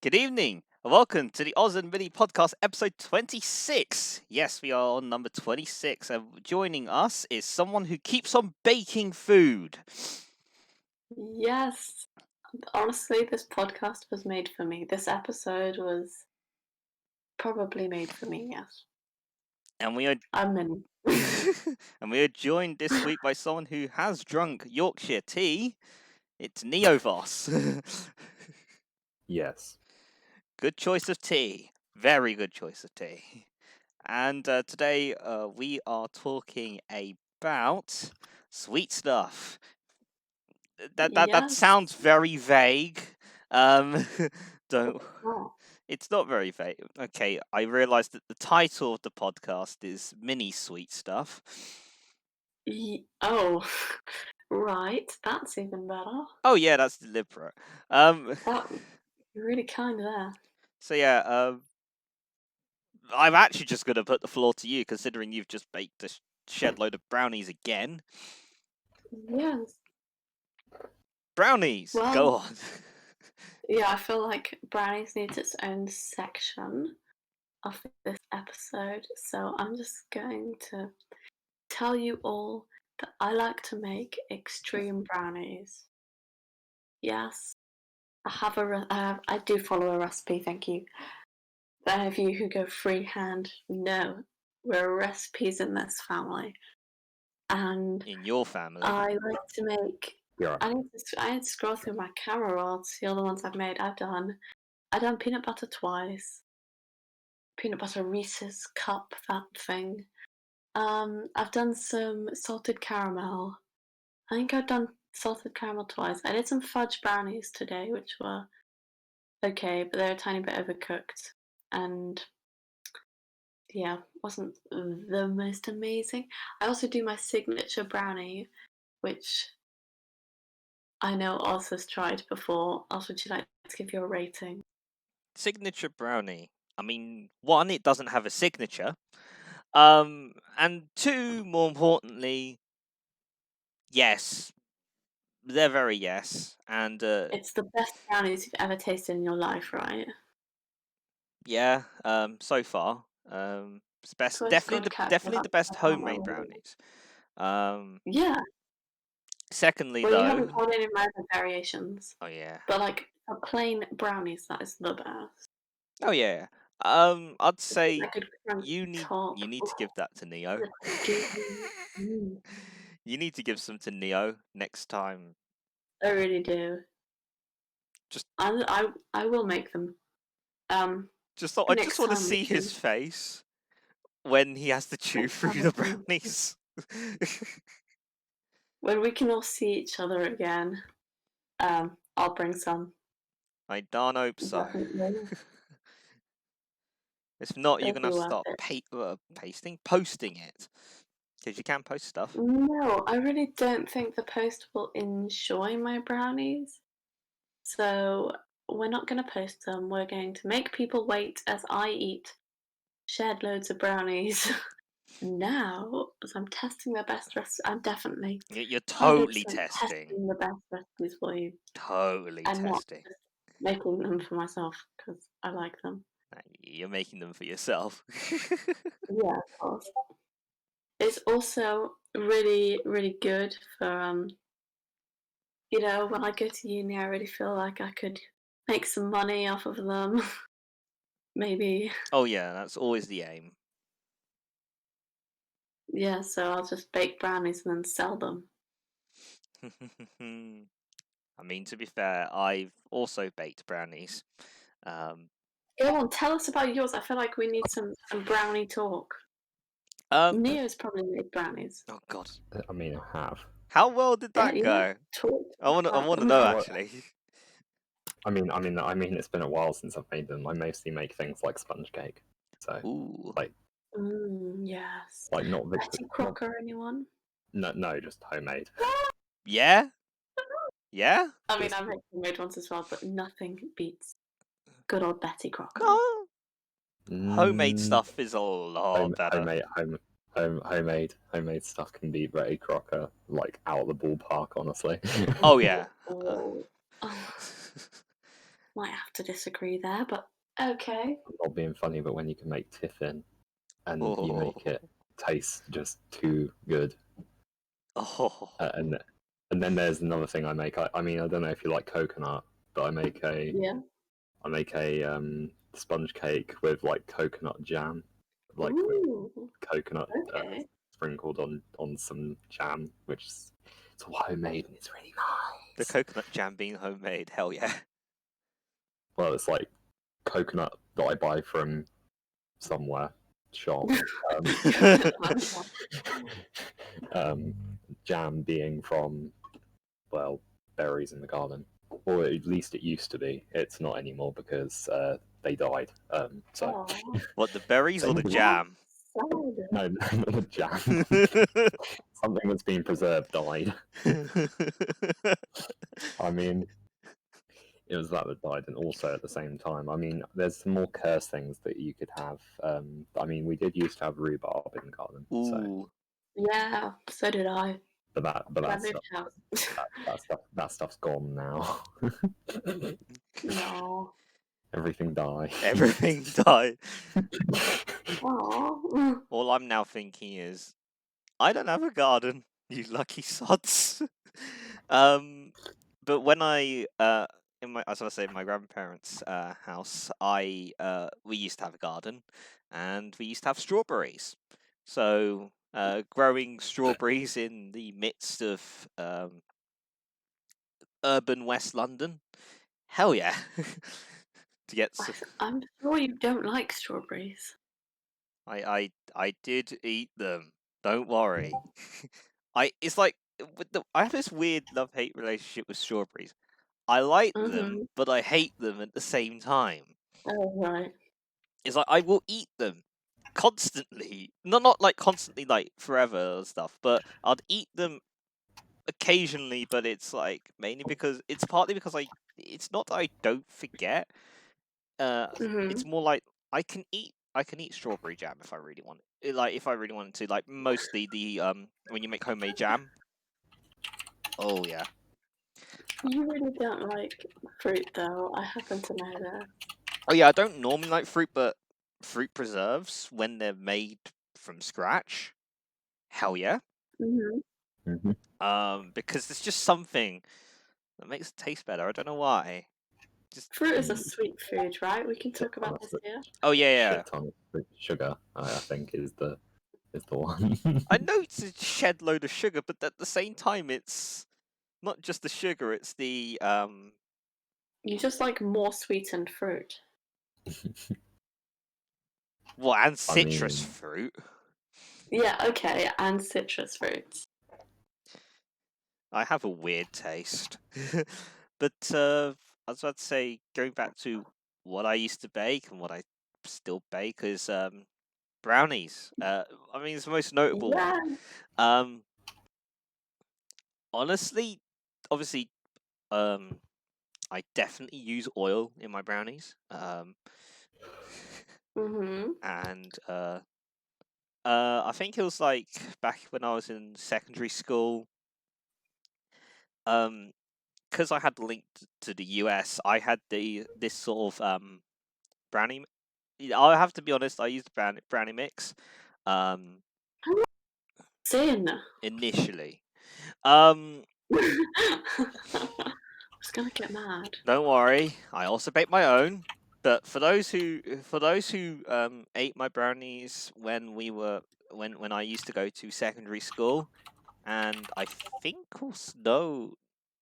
Good evening, and welcome to the Oz and Vinny podcast, episode 26. Yes, we are on number 26, and joining us is someone who keeps on baking food. Yes. Honestly, this podcast was made for me. This episode was probably made for me, yes. And we are I'm in. and we are joined this week by someone who has drunk Yorkshire tea. It's Neovos. Yes. Good choice of tea. Very good choice of tea. And today we are talking about sweet stuff. That Yes. sounds very vague. Um, don't. Oh. It's not very vague. Okay, I realised that the title of the podcast is Mini Sweet Stuff. Oh, right. That's even better. Oh yeah, that's deliberate. That you're really kind there. So yeah, I'm actually just going to put the floor to you, considering you've just baked a shed load of brownies again. Yes. Brownies, Well, go on. yeah, I feel like brownies needs its own section of this episode, so I'm just going to tell you all that I like to make extreme brownies. Yes, I do follow a recipe. Thank you. Those of you who go freehand know we're recipes in this family, and In your family. I like to make. Yeah. I need to scroll through my camera roll to see all the ones I've made. I've done peanut butter twice, peanut butter Reese's cup, that thing. I've done some salted caramel. I think I've done salted caramel twice. I did some fudge brownies today, which were okay, but they were a tiny bit overcooked, and yeah, wasn't the most amazing. I also do my signature brownie, which I know Oz has tried before. Oz, would you like to give your rating? Signature brownie. I mean, one, it doesn't have a signature. And two, more importantly, yes, they're very yes. And It's the best brownies you've ever tasted in your life, right? yeah, so far, it's best, So it's definitely good catch. definitely the best homemade brownies. Yeah, Secondly, well, you though, haven't tried any of my other variations, oh yeah, but like for plain brownies, that is the best. oh yeah, I'd say Like a crunchy you need top. you need to give that to Neo. Mm, You need to give some to Neo next time. I really do. Just I will make them. I just want Next to time we see can his face when he has to chew next through time the we can brownies. when we can all see each other again. I'll bring some. I darn hope so. Definitely. If not, you're It'll gonna be have to worth start it. posting it, because you can post stuff. No, I really don't think the post will enjoy my brownies. So we're not going to post them. We're going to make people wait as I eat shed loads of brownies. Now, as I'm testing the best recipes, I'm definitely You're 100% totally testing. testing the best recipes for you Totally and not testing. just making them for myself because I like them. You're making them for yourself. Yeah, of course. It's also really, really good for when I go to uni, I really feel like I could make some money off of them. Maybe. Oh yeah, that's always the aim. Yeah, so I'll just bake brownies and then sell them. I mean, to be fair, I've also baked brownies. Go on, tell us about yours. I feel like we need some brownie talk. Neo's probably made brownies. Oh god, I mean, I have. how well did that Yeah, go? talk I want about to them. know Well, actually. I mean, it's been a while since I've made them. I mostly make things like sponge cake. So, Ooh, like, Yes. not Betty Crocker, anyone? no, just homemade. yeah, yeah. I mean, I've made ones as well, but nothing beats good old Betty Crocker. Oh, homemade Mm, stuff is a lot better. homemade stuff can beat Betty Crocker like out of the ballpark, honestly. Oh yeah. Oh. Might have to disagree there, but okay. Not being funny, but when you can make tiffin and you Oh, make it taste just too good, oh, and then there's another thing I make. I mean, I don't know if you like coconut, but I make a sponge cake with like coconut jam, like with Ooh, coconut okay. sprinkled on some jam, which is it's all homemade and it's really the nice. coconut jam being homemade, hell yeah. Well, it's like coconut that I buy from somewhere shop. Jam being from, well, berries in the garden, or at least it used to be. It's not anymore because they died. So Oh, What, the berries or the jam? no, not the jam. Something that's been preserved died. I mean, it was that died, and also at the same time, I mean, there's some more curse things that you could have. I mean, we did used to have rhubarb in the garden, so Ooh, yeah, so did I. but that I stuff, moved house. that stuff's gone now. No. Everything died. everything died. Oh. All I'm now thinking is, I don't have a garden, you lucky sods. But when I in my, as I say, my grandparents' house, we used to have a garden, and we used to have strawberries. So growing strawberries in the midst of urban West London, hell yeah! To get I'm sure you don't like strawberries. I did eat them. Don't worry. It's like I have this weird love-hate relationship with strawberries. I like them, Mm-hmm. but I hate them at the same time. Oh, right. It's like I will eat them constantly. Not like constantly like forever or stuff, but I'd eat them occasionally, but it's like mainly because it's partly because it's not that I don't forget. Mm-hmm. It's more like I can eat strawberry jam if I really want it. Like if I really wanted to, like mostly the when you make homemade jam. Oh yeah. You really don't like fruit, though. I happen to know that. Oh yeah, I don't normally like fruit, but fruit preserves when they're made from scratch, hell yeah. Mm-hmm. Because it's just something that makes it taste better. I don't know why. Just Fruit is a sweet food, right? We can shit talk ton about of this here. oh yeah. shit ton of sugar. I think is the one. I know it's a shed load of sugar, but at the same time, it's not just the sugar. It's the You just like more sweetened fruit. well, and I citrus mean, fruit. Yeah, okay, and citrus fruits. I have a weird taste. But I was about to say, going back to what I used to bake and what I still bake is brownies. I mean, it's the most notable Yeah. one. Honestly, obviously, I definitely use oil in my brownies. Mm-hmm. And I think it was like back when I was in secondary school. Because I had linked to the US, I had this sort of brownie. I'll have to be honest. I used brownie mix. Sin. Initially. I was gonna get mad. Don't worry. I also bake my own. But for those who ate my brownies when I used to go to secondary school, and I think no,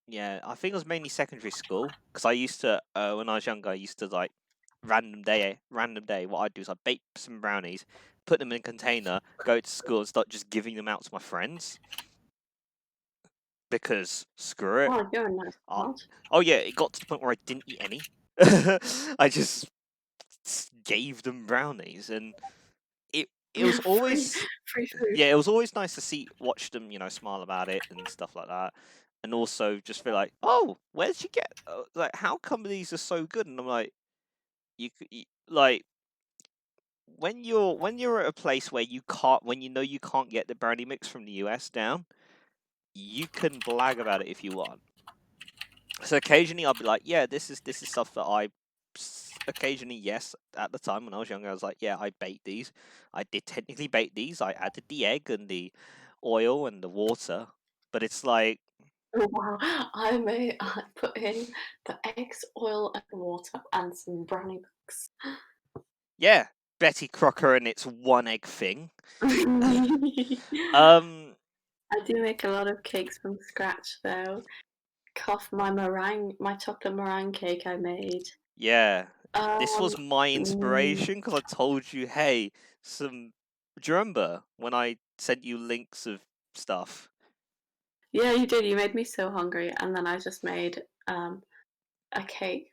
yeah, I think it was mainly secondary school because I used to when I was younger, I used to like random day. What I'd do is I'd bake some brownies, put them in a container, go to school, and start just giving them out to my friends because screw it. Oh, you're a nice Uh, child. oh yeah, it got to the point where I didn't eat any. I just gave them brownies, and it was always free food. yeah, it was always nice to watch them, smile about it and stuff like that, and also just feel like, oh, where'd you get like, how come these are so good? And I'm like, like when you're at a place where when you can't get the brownie mix from the US down, you can blag about it if you want. So occasionally I'll be like, yeah, this is stuff that I occasionally, yes, at the time when I was younger, I was like, yeah, I baked these. I did technically bake these. I added the egg and the oil and the water, but it's like, Oh, wow, I put in the eggs, oil, and water, and some brownie mix. yeah, Betty Crocker and its one egg thing. I Um, do make a lot of cakes from scratch, though. Cough, my chocolate meringue cake I made. yeah, this was my Mm, inspiration because I told you, hey, do you remember when I sent you links of stuff? yeah, you did. You made me so hungry, and then I just made a cake.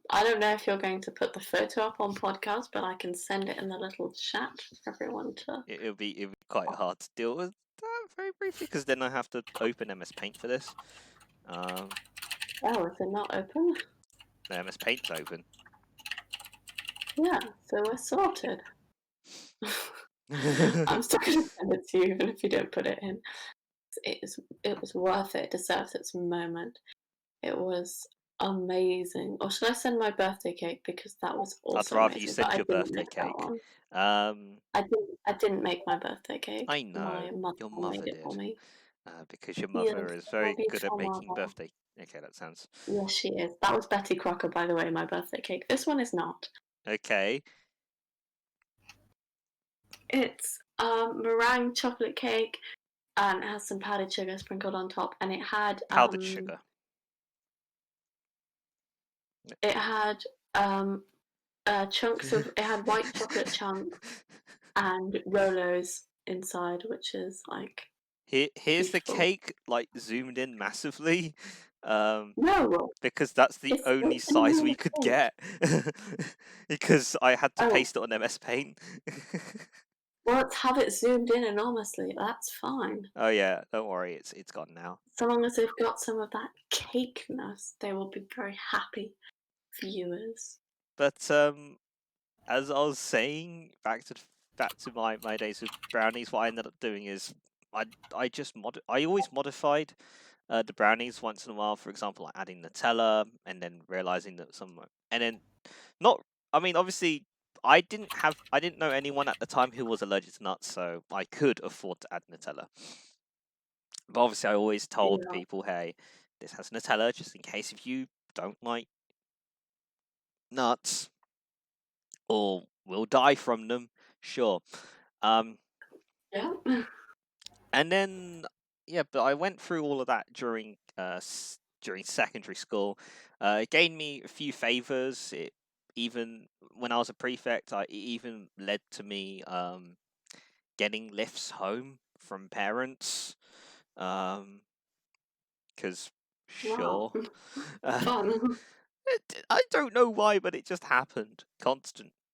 I don't know if you're going to put the photo up on podcast, but I can send it in the little chat for everyone to. It'll be quite hard to deal with very briefly because then I have to open MS Paint for this. Oh, is it not open? The MS Paint's open. Yeah, so we're sorted. I'm still going to send it to you, even if you don't put it in. It was worth it. It deserves its moment. It was amazing. Or should I send my birthday cake because that was I'd also rather you amazing? But send I your didn't birthday make that cake. one. Um, I didn't make my birthday cake. I know My mother your mother made it for did, me. because your Yes, mother is my very good at beautiful making mother. birthday. Okay, that sounds Yes, she is. That was Betty Crocker, by the way, my birthday cake. This one is not. okay. It's meringue chocolate cake and it has some powdered sugar sprinkled on top, and Powdered sugar. it had chunks of it had white chocolate chunks and Rolos inside, which is like Here's the beautiful. cake, like zoomed in massively, No, because that's the it's only in size we the could cake. get, because I had to Oh, paste it on MS Paint. well, let's have it zoomed in enormously. That's fine. Oh yeah, don't worry, it's gone now. So long as they've got some of that cakeness, they will be very happy viewers. But as I was saying, back to my days with brownies, what I ended up doing is I always modified the brownies once in a while. For example, like adding Nutella, and then realizing that and then not. I mean, obviously, I didn't know anyone at the time who was allergic to nuts, so I could afford to add Nutella. But obviously, I always told Yeah. people, hey, this has Nutella, just in case if you don't like nuts or will die from them. Sure. Um, Yeah. and then yeah, but I went through all of that during secondary school. It gained me a few favors. It even when I was a prefect, it even led to me getting lifts home from parents. Because Wow. sure, uh, Fun. I don't know why, but it just happened.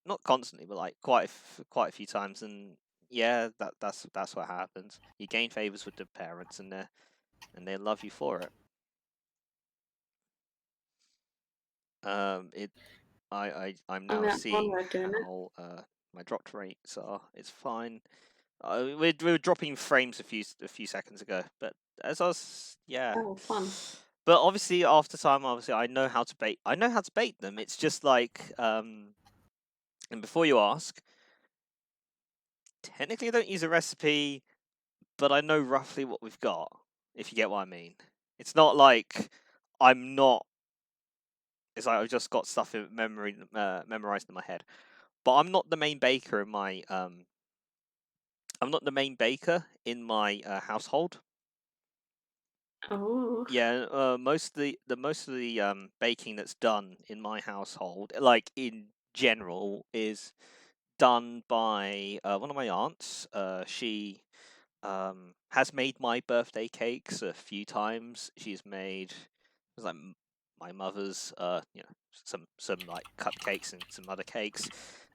Not constantly, but like quite a few times, and yeah, that's what happens. You gain favors with the parents, and they love you for it. It I'm I mean, now that's one seeing way of doing it. how my drop rates are. It's fine. We were dropping frames a few seconds ago, but as I was yeah. Oh, fun. But obviously, after time, obviously, I know how to bake. I know how to bake them. It's just like, and before you ask, technically, I don't use a recipe, but I know roughly what we've got. If you get what I mean, it's not like I'm not. It's like I've just got stuff in memorized in my head. But I'm not the main baker in my I'm not the main baker in my household. Oh. Yeah, most of the baking that's done in my household, like in general, is done by one of my aunts. She has made my birthday cakes a few times. She's made it was like my mother's some like cupcakes and some other cakes,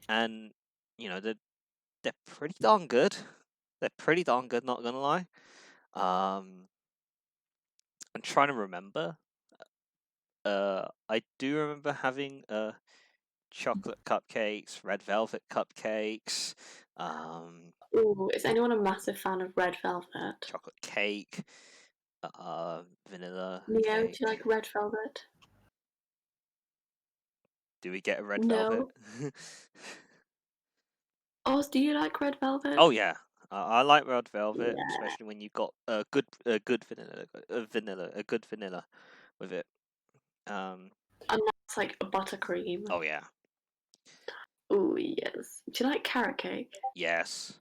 and they're pretty darn good. They're pretty darn good, not gonna lie. Um, I'm trying to remember. I do remember having chocolate cupcakes, red velvet cupcakes, Ooh, is anyone a massive fan of red velvet? chocolate cake. Vanilla Neo, do cake. you like red velvet? Do we get a red No. velvet? Oz, do you like red velvet? Oh yeah, I like red velvet, Yeah. especially when you've got a good vanilla with it. And that's like a buttercream. Oh yeah, Oh yes. Do you like carrot cake? yes.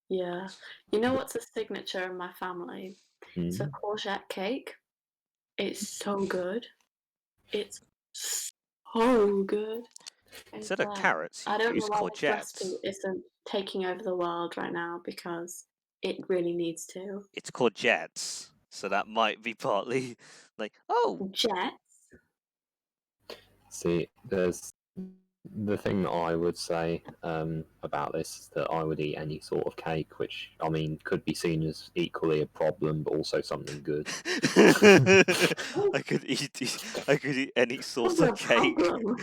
Yeah. You know what's a signature in my family? It's a Mm. courgette cake. It's so good. It's so good. Instead of carrots, I you don't know use why this recipe courgettes. isn't taking over the world right now because it really needs to. It's courgettes, so that might be partly like, oh, Jets? See, there's the thing that I would say about this is that I would eat any sort of cake, which I mean could be seen as equally a problem, but also something good. I could eat any sort What's of a cake. problem?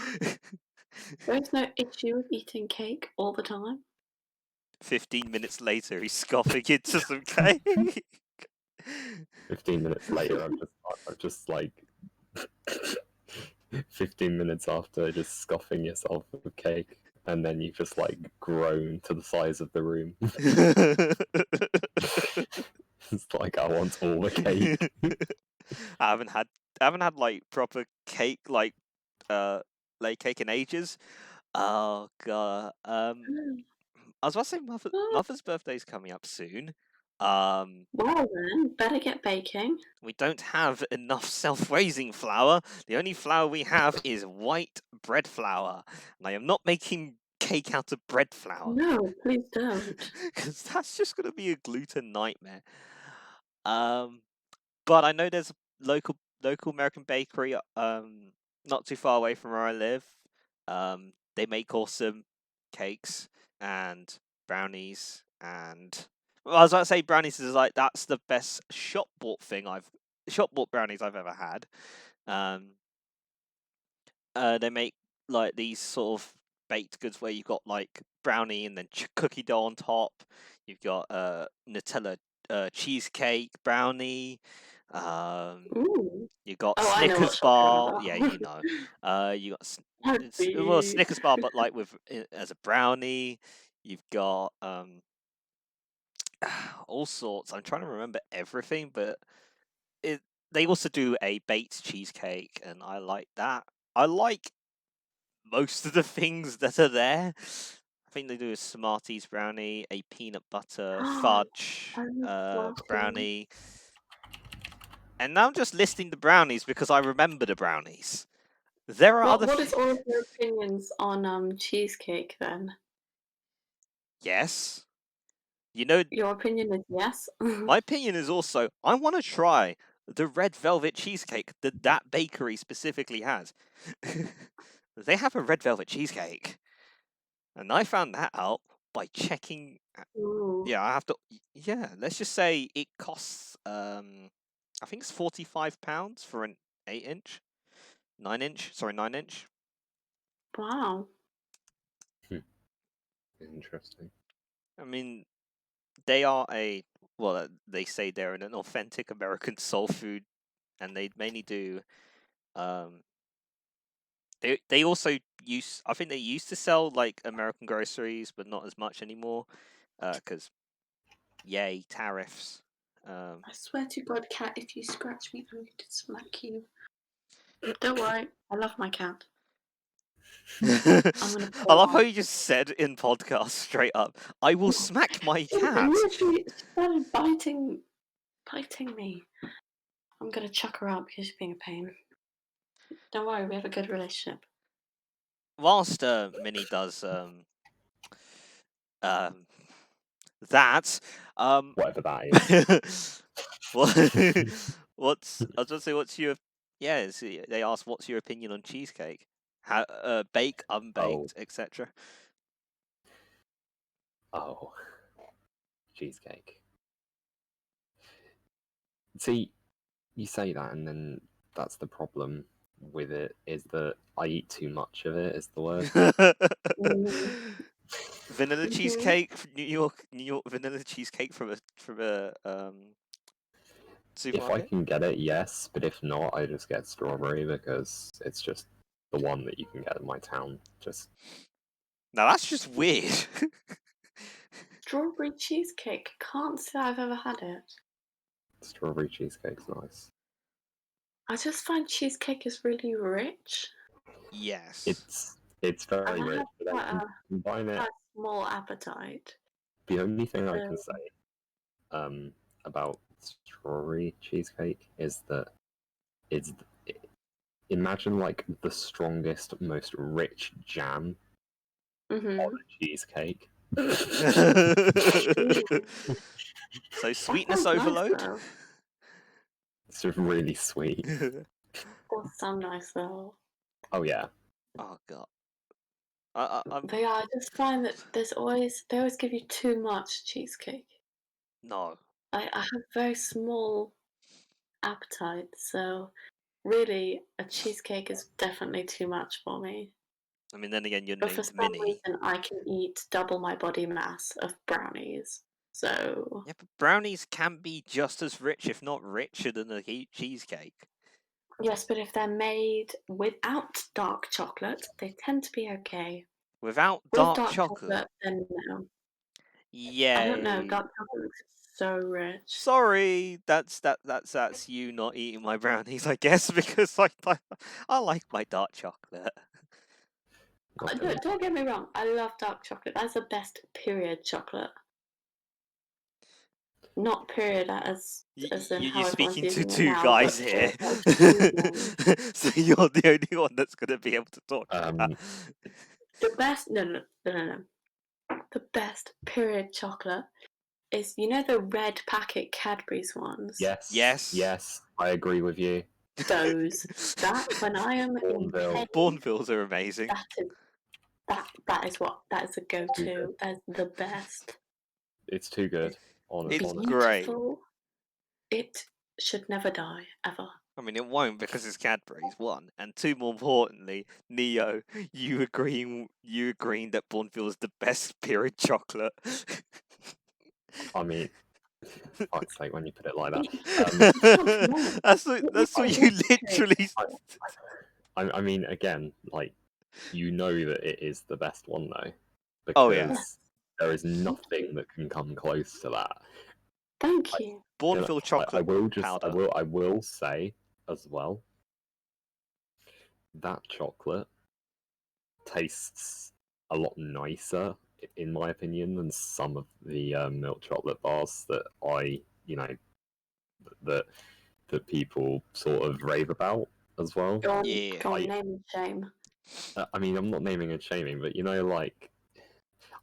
There's no issue with eating cake all the time. 15 minutes later, he's scoffing into some cake. 15 minutes later, I'm just like 15 minutes after just scoffing yourself with cake, and then you just like grown to the size of the room. It's like I want all the cake. I haven't had like proper cake like cake in ages. Oh god. I was about to say Mother's birthday's coming up soon. Well then, better get baking. We don't have enough self-raising flour. The only flour we have is white bread flour, and I am not making cake out of bread flour. No, please don't. Because that's just going to be a gluten nightmare. But I know there's a local American bakery not too far away from where I live. They make awesome cakes and brownies, and well, I was about to say brownies is like that's the best shop bought brownies I've ever had. They make like these sort of baked goods where you've got like brownie and then cookie dough on top. You've got Nutella cheesecake brownie. Ooh. You got Oh, I know what Snickers shop you're on bar. about. Yeah, you know. You got Happy. Snickers bar, but like with as a brownie. You've got all sorts. I'm trying to remember everything, but they also do a baked cheesecake, and I like that. I like most of the things that are there. I think they do a Smarties brownie, a peanut butter fudge I love Smarties. brownie. And now I'm just listing the brownies because I remember the brownies. There are other What is all of your opinions on cheesecake then? Yes. You know, Your opinion is yes? my opinion is also I want to try the red velvet cheesecake that bakery specifically has. They have a red velvet cheesecake. And I found that out by checking. Ooh. Yeah, I have to. Yeah, let's just say it costs. I think it's £45 for an 8-inch, 9-inch. Sorry, 9-inch. Wow. Interesting. I mean, they are they say they're an authentic American soul food, and they mainly do. They also use. I think they used to sell like American groceries, but not as much anymore, because yay tariffs. I swear to God, cat, if you scratch me, I'm going to smack you. Don't worry, I love my cat. I'm gonna I love how pull you just said in podcast straight up, I will smack my cat. Literally, she started biting me. I'm gonna chuck her out because she's being a pain. Don't worry, we have a good relationship. Whilst Minnie does that, Whatever that is. what I was gonna say, what's your they asked what's your opinion on cheesecake? How bake, unbaked, etc. Oh, cheesecake. See, you say that, and then that's the problem with it is that I eat too much of it. Is the word. Vanilla cheesecake, New York vanilla cheesecake from a If I supermarket? can get it, yes, but if not, I just get strawberry because it's just the one that you can get in my town. Just Now that's just weird. Strawberry cheesecake. Can't say I've ever had it. strawberry cheesecake's nice. I just find cheesecake is really rich. Yes. It's And very I rich, have but then quite combine it. a small appetite. The only thing I So- can say about strawberry cheesecake is that imagine like the strongest, most rich jam Mhm. on a cheesecake. So sweetness sounds nice, overload. though. It's just really sweet. That sounds nice though. Oh yeah. Oh god. I'm But yeah, I just find that they always give you too much cheesecake. no. I have very small appetite, so really a cheesecake is definitely too much for me. I mean, then again, you're But for named some Minnie. reason, I can eat double my body mass of brownies. So Yeah, but brownies can be just as rich, if not richer, than a cheesecake. yes, but if they're made without dark chocolate, they tend to be okay. Without With dark chocolate. then no. Yay. I don't know. Dark chocolate looks so rich. Sorry, that's you not eating my brownies, I guess, because I like my dark chocolate. Don't get me wrong. I love dark chocolate. That's the best period chocolate. Not period as in how You're everyone's speaking to using it two now, guys but here, period, like, so you're the only one that's going to be able to talk about that. the best. No. The best period chocolate is the red packet Cadbury's ones. Yes. I agree with you. Those that when I am in pain, Bourneville's are amazing. that is a go-to. That's the best. It's too good. It's Honestly. great. It should never die ever. I mean, it won't because it's Cadbury's, one, and two. More importantly, Neo, you agreeing that Bourneville is the best period chocolate. I mean, fuck's sake, when you put it like that. That's what you literally. I mean, again, like you know that it is the best one though, because Oh, yeah. there is nothing that can come close to that. Thank you. Bourneville chocolate powder. I will say as well that chocolate tastes a lot nicer, in my opinion, than some of the milk chocolate bars that that people sort of rave about as well. Go on, Yeah. name and shame. I mean, I'm not naming and shaming, but like,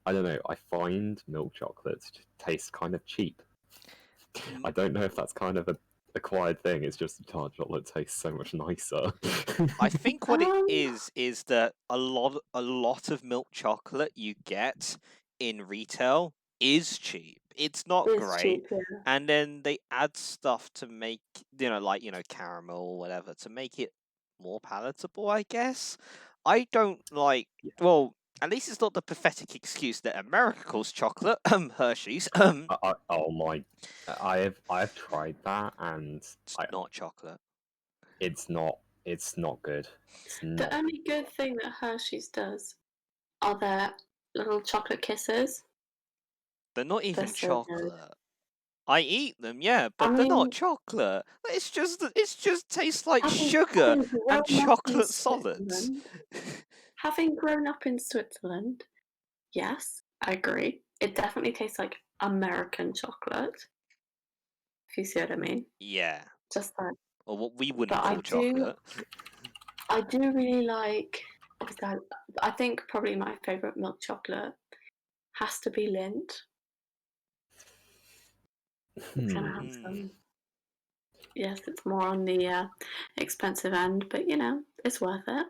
I don't know. I find milk chocolates taste kind of cheap. I don't know if that's kind of a acquired thing. It's just dark chocolate tastes so much nicer. I think what it is that a lot of milk chocolate you get in retail is cheap. It's not great. Cheap, yeah. And then they add stuff to make caramel or whatever to make it more palatable, I guess. I don't like well, at least it's not the pathetic excuse that America calls chocolate, Hershey's. Oh my! I have tried that, and It's not chocolate. It's not good. The only good thing that Hershey's does are their little chocolate kisses. They're not even They're so chocolate. good. I eat them, yeah, but they're not chocolate. It just tastes like sugar and chocolate solids. Having grown up in Switzerland, yes, I agree. It definitely tastes like American chocolate. If you see what I mean. Yeah. Just that. Or what we wouldn't call chocolate. I do really like. I think probably my favourite milk chocolate has to be Lindt. It's gonna have some. Yes, it's more on the expensive end, but it's worth it.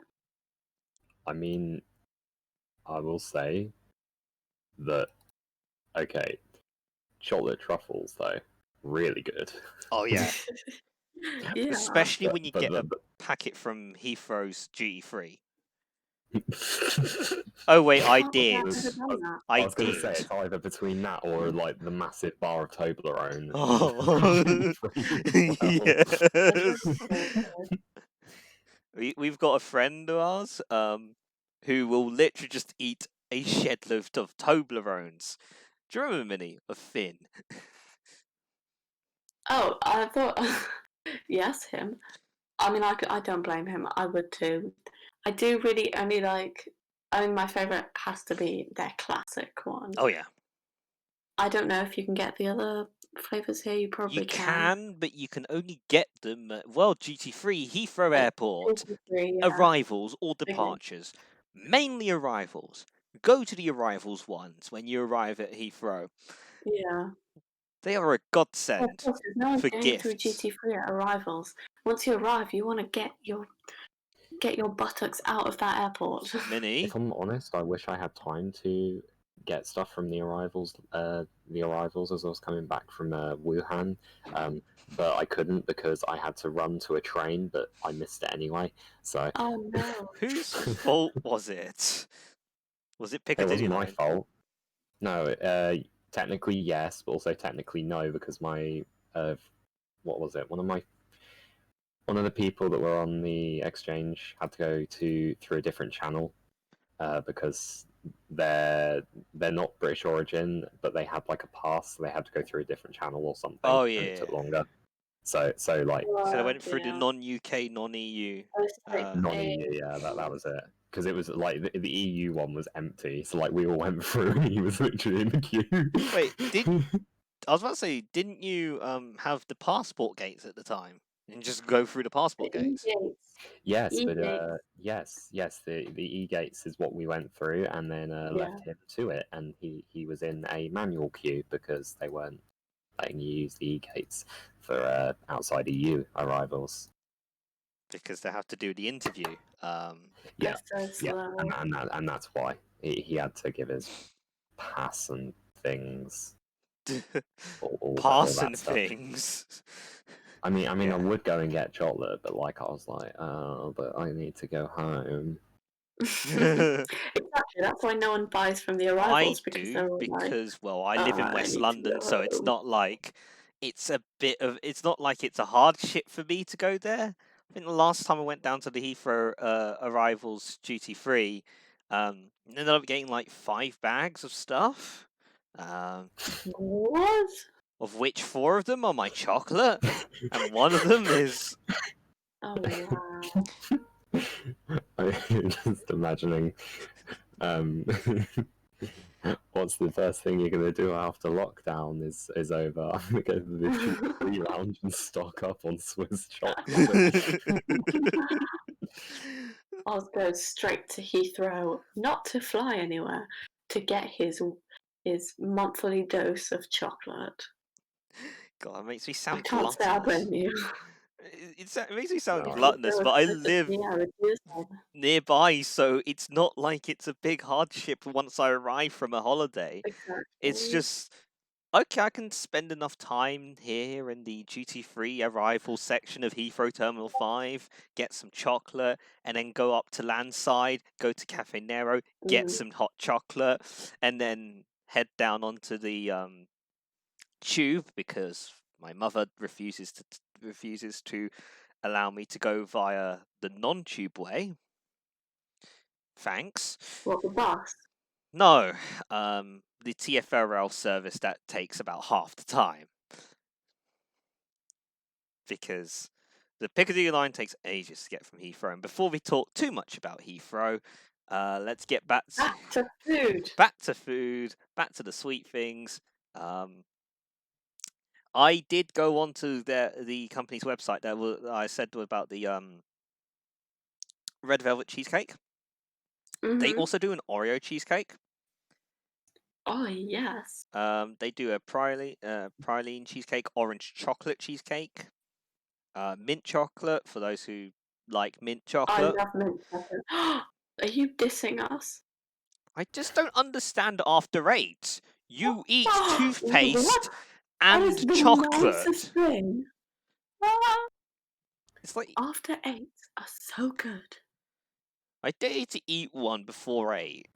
I mean, I will say that okay, chocolate truffles though, really good. Oh yeah. Yeah. Especially when you get a packet from Heathrow's duty free. Oh wait, I Oh, did. I've never done that. I I was going to say did. it's either between that or like the massive bar of Toblerone. Oh, yes. We've got a friend of ours, who will literally just eat a shed load of Toblerones. Do you remember, Minnie, of Finn? Oh, I thought. Yes, him. I mean, I don't blame him. I would too. I do really only like. I mean, my favourite has to be their classic one. Oh yeah, I don't know if you can get the other flavours here. You you probably can, but you can only get them at duty free, Heathrow Airport, Duty-free, yeah. arrivals or Okay. departures. Mainly arrivals. Go to the arrivals ones when you arrive at Heathrow. Yeah. They are a Well, of godsend course, there's no one for going through gifts. duty-free at arrivals. Once you arrive, you want to get your buttocks out of that airport. Minnie, If I'm honest, I wish I had time to get stuff from the arrivals as I was coming back from Wuhan, but I couldn't because I had to run to a train, but I missed it anyway. So Oh no. whose fault was it? Was it it Piccadilly wasn't my line? fault. No, technically yes, but also technically no because my what was it? One of the people that were on the exchange had to go through a different channel because they're not British origin, but they had like a pass, so they had to go through a different channel or something, Oh and it yeah. took longer. So like So they Oh, went through the dear. non-UK, non-EU. Oh, it's like non-EU, yeah, that was it. Because it was like the EU one was empty, so like we all went through, and he was literally in the queue. Wait, I was about to say, didn't you have the passport gates at the time and just go through the passport the gates? E-gates. Yes, but E-gates. yes, the e-gates is what we went through, and then Yeah. left him to it, and he was in a manual queue because they weren't letting you use the e-gates for outside EU arrivals. Because they have to do the interview. Yeah, That's so yeah, slow. and that's why he had to give his pass and things, all Passing that stuff. things. I mean, Yeah. I would go and get chocolate, but like I was like, oh, but I need to go home. Exactly. That's why no one buys from the I arrivals because do they're all like, because I live in I West need to London, go so it's home. not like it's not like it's a hardship for me to go there. I think the last time I went down to the Heathrow arrivals duty free, ended up getting like 5 bags of stuff. What? Of which 4 of them are my chocolate, and one of them is Oh wow. I'm just imagining what's the first thing you're gonna do after lockdown is over? I'm gonna go to the duty-free lounge and stock up on Swiss chocolate. I was going straight to Heathrow, not to fly anywhere, to get his monthly dose of chocolate. God, it makes me I sound can't say I gluttonous. blame you. It makes me sound No, gluttonous, Heathrow but I was closer to live me, I would do so. nearby, so it's not like it's a big hardship once I arrive from a holiday. It's Exactly. just okay, I can spend enough time here in the duty-free arrival section of Heathrow Terminal 5, get some chocolate, and then go up to landside, go to Cafe Nero, get some hot chocolate, and then head down onto the tube because my mother refuses to allow me to go via the non-tube way. Thanks. What, the bus? No, the TfL service that takes about half the time because the Piccadilly line takes ages to get from Heathrow. And before we talk too much about Heathrow, let's get back to food. Back to food, back to the sweet things. I did go onto the company's website. I said about the red velvet cheesecake. They also do an Oreo cheesecake. Oh yes. They do a praline cheesecake, orange chocolate cheesecake, mint chocolate for those who like mint I chocolate. love mint chocolate. Are you dissing us? I just don't understand after 8. You eat What? toothpaste That is and the chocolate. nicest thing. It's like After 8 are so good. I dare you to eat one before 8.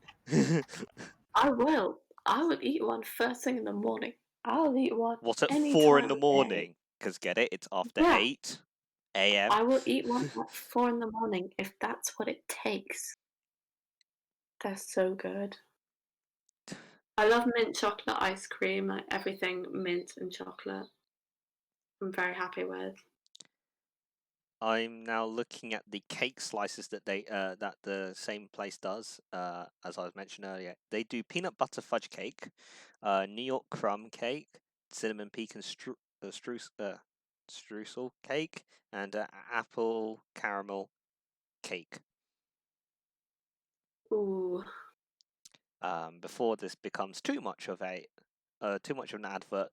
I will. I will eat one first thing in the morning. I'll eat one What, at any 4 in time the of day. morning? Because get it, it's after Yeah. 8 a.m. I will eat one at 4 in the morning if that's what it takes. They're so good. I love mint chocolate ice cream, like everything mint and chocolate. I'm very happy with. I'm now looking at the cake slices that that the same place does. As I was mentioned earlier, they do peanut butter fudge cake, New York crumb cake, cinnamon pecan streusel cake, and apple caramel cake. Ooh. Before this becomes too much of an advert,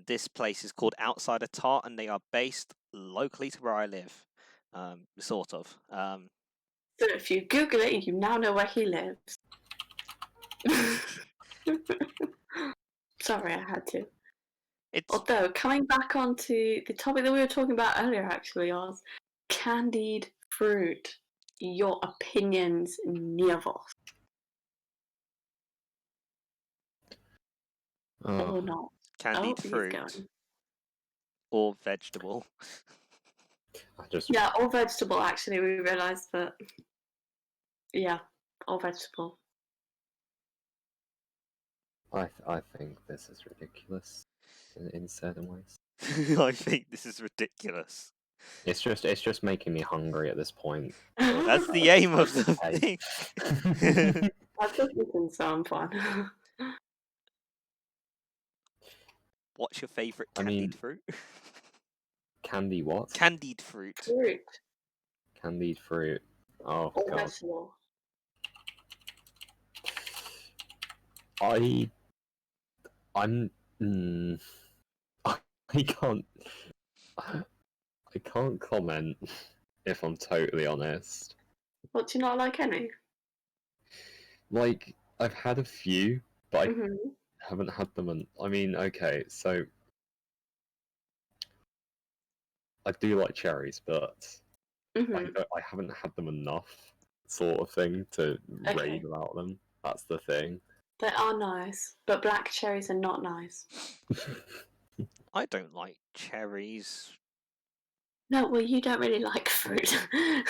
this place is called Outsider Tart, and they are based locally to where I live, sort of. So if you Google it, you now know where he lives. Sorry, I had to. It's Although, coming back onto the topic that we were talking about earlier, actually, was candied fruit. Your opinions, Neovos, Oh, or not? candied He's fruit going. or vegetable. I just Yeah, all vegetable. Actually, we realised that. Yeah, all vegetable. I think this is ridiculous in certain ways. I think this is ridiculous. It's just making me hungry at this point. Well, that's the aim of the Hey. thing. That doesn't sound fun. What's your favourite I candied mean, fruit? candy what? Candied fruit. Fruit. Candied fruit. Oh All god. vegetable. I'm I can't I can't comment if I'm totally honest. What, do you not like any? Like I've had a few, but I Mm-hmm. haven't had them. I mean, okay, so I do like cherries, but Mm-hmm. I haven't had them enough, sort of thing, to Okay. rave about them. That's the thing. They are nice, but black cherries are not nice. I don't like cherries. No, well, you don't really like fruit. I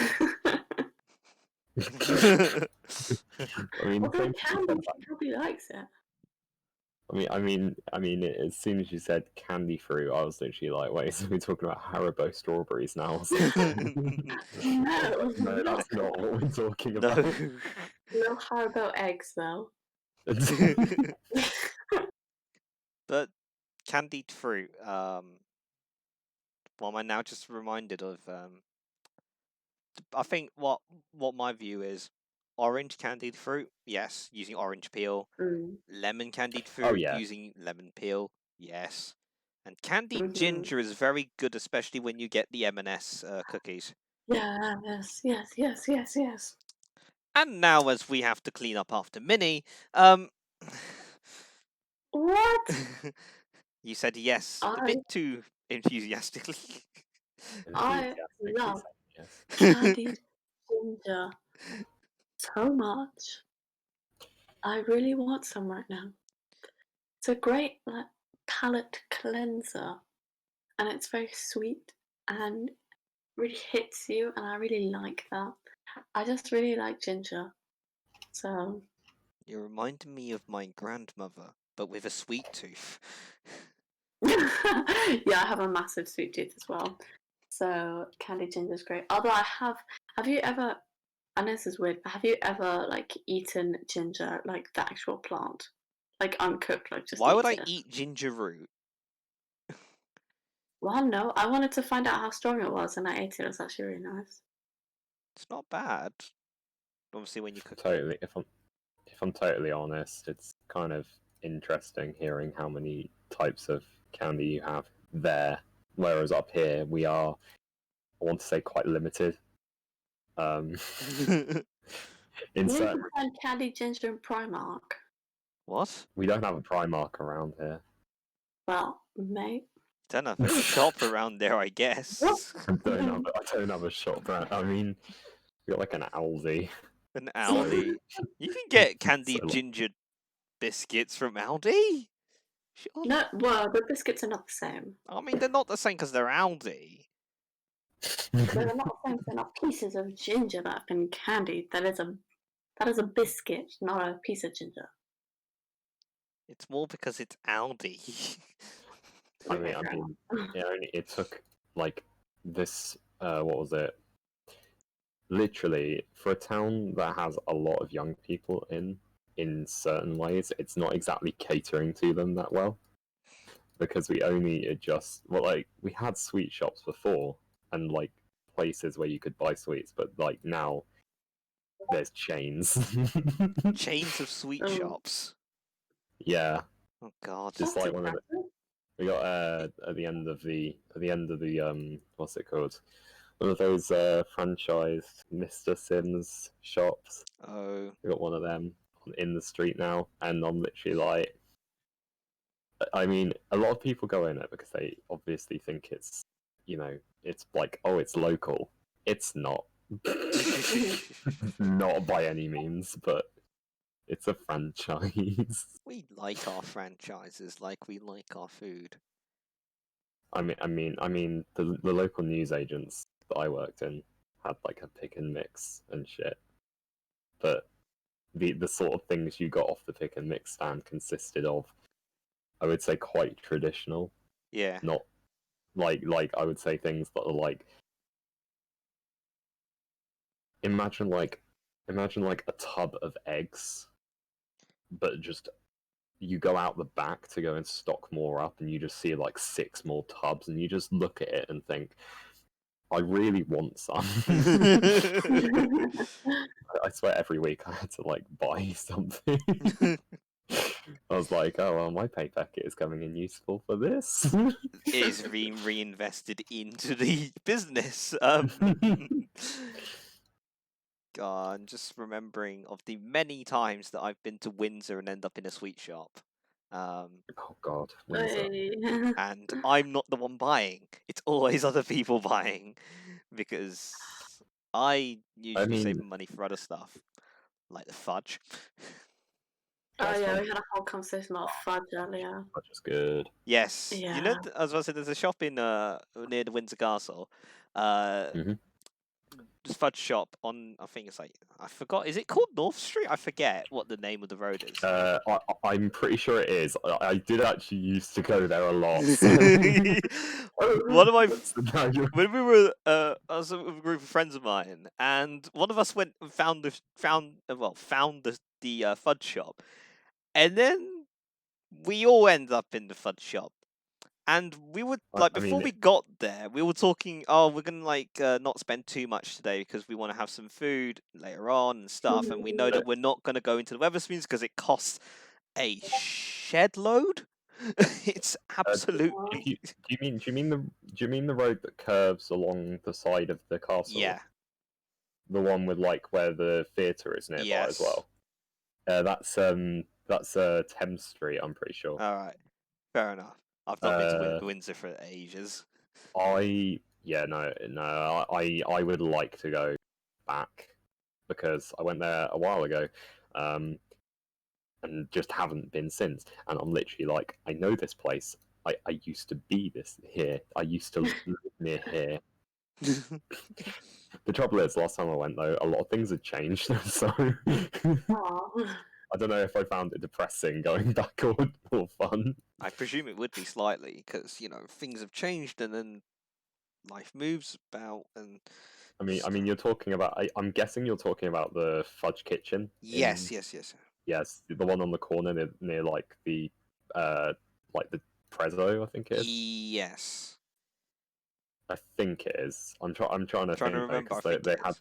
mean, Although same thing you said Candy about, probably likes it. as soon as you said candy fruit, I was literally like, wait, so we're talking about Haribo strawberries now or something? No, No, that's not what we're talking No. about. Little Haribo eggs, though. But candied fruit, well, am I now just reminded of I think what my view is, orange candied fruit, yes, using orange peel. Mm. Lemon candied Oh fruit yeah. using lemon peel, yes. And candied Mm-hmm. ginger is very good, especially when you get the M&S cookies. Yes. And now, as we have to clean up after Minnie, What? you said yes a I bit too enthusiastically. I Enthusiastically love saying yes. candied ginger so much. I really want some right now. It's a great like palate cleanser, and it's very sweet and really hits you, and I really like that. I just really like ginger, so You remind me of my grandmother, but with a sweet tooth. yeah, I have a massive sweet tooth as well. So candied ginger is great. Although have you ever? I know this is weird, but have you ever like eaten ginger, like the actual plant, like uncooked, like just Why would eat I it? eat ginger root? Well, no, I wanted to find out how strong it was, and I ate it. It was actually really nice. It's not bad. Obviously, when you cook it. Totally. If I'm totally honest, it's kind of interesting hearing how many types of candy you have there, whereas up here we are, I want to say, quite limited. In You certain, can find candied ginger in Primark. What? we don't have a Primark around here. Well, mate. Don't have a shop around there, I guess. I don't have a shop brand. I mean, We got like an Aldi. An Aldi. You can get candied So, like- ginger biscuits from Aldi. Sure. No, well, the biscuits are not the same. I mean, they're not the same because they're Aldi. They're not the same. They're not pieces of ginger that have been candied. That is a biscuit, not a piece of ginger. It's more because it's Aldi. I Okay, mean, fair enough. it took like this. What was it? Literally, for a town that has a lot of young people in certain ways, it's not exactly catering to them that well. Because we only adjust. Well, like we had sweet shops before, and like places where you could buy sweets, but like now there's chains. Chains of sweet Oh. shops. Yeah, Oh God. just That's like one of the. attractive. We got at the end of the what's it called? One of those franchised Mr. Sims shops. Oh. We got one of them in the street now, and I'm literally like, I mean, a lot of people go in it because they obviously think it's, it's like, oh, it's local. It's not. Not by any means, but it's a franchise. We like our franchises like we like our food. The local news agents that I worked in had like a pick and mix and shit, but the sort of things you got off the pick and mix stand consisted of, I would say, quite traditional. Yeah. Not like I would say things that are like, imagine like a tub of eggs, but just you go out the back to go and stock more up, and you just see like 6 more tubs, and you just look at it and think, I really want some. I swear every week I had to like buy something. I was like, oh well, my pay packet is coming in useful for this. It is being reinvested into the business. God, I'm just remembering of the many times that I've been to Windsor and end up in a sweet shop. Oh God, Windsor. Hey. And I'm not the one buying. It's always other people buying because I usually save mean- money for other stuff, like the fudge. Oh That's yeah, fun. we had a whole conversation about fudge earlier. Fudge is good. Yes, you know, Yeah. I was about to say, there's a shop in near the Windsor Castle. Mhm. This fudge shop on, I think it's like, I forgot, is it called North Street? I forget what the name of the road is. I'm pretty sure it is. I did actually used to go there a lot. So... One of my Now you're- when we were I was with a group of friends of mine, and one of us went and found the fudge shop, and then we all ended up in the fudge shop. And we would like I before mean, we got there, we were talking. Oh, we're gonna not spend too much today because we want to have some food later on and stuff. And we know that we're not gonna go into the Weatherspoons because it costs a shed load. It's absolutely do you mean the road that curves along the side of the castle? yeah. The one with like where the theatre is nearby as Yes. well. That's Thames Street, I'm pretty sure. All right, fair enough. I've not been to Windsor for ages. I would like to go back because I went there a while ago, and just haven't been since. And I'm literally like, I know this place. I used to be here. I used to live near here. The trouble is, last time I went though, a lot of things had changed. So Aw. I don't know if I found it depressing going back or fun. I presume it would be slightly because things have changed and then life moves about and. I mean, you're talking about. I'm guessing you're talking about the Fudge Kitchen. Yes. Yes, the one on the corner near like the Prezzo, I think it is. Yes. I think it is. I'm trying to Trying to think remember. I because think it is.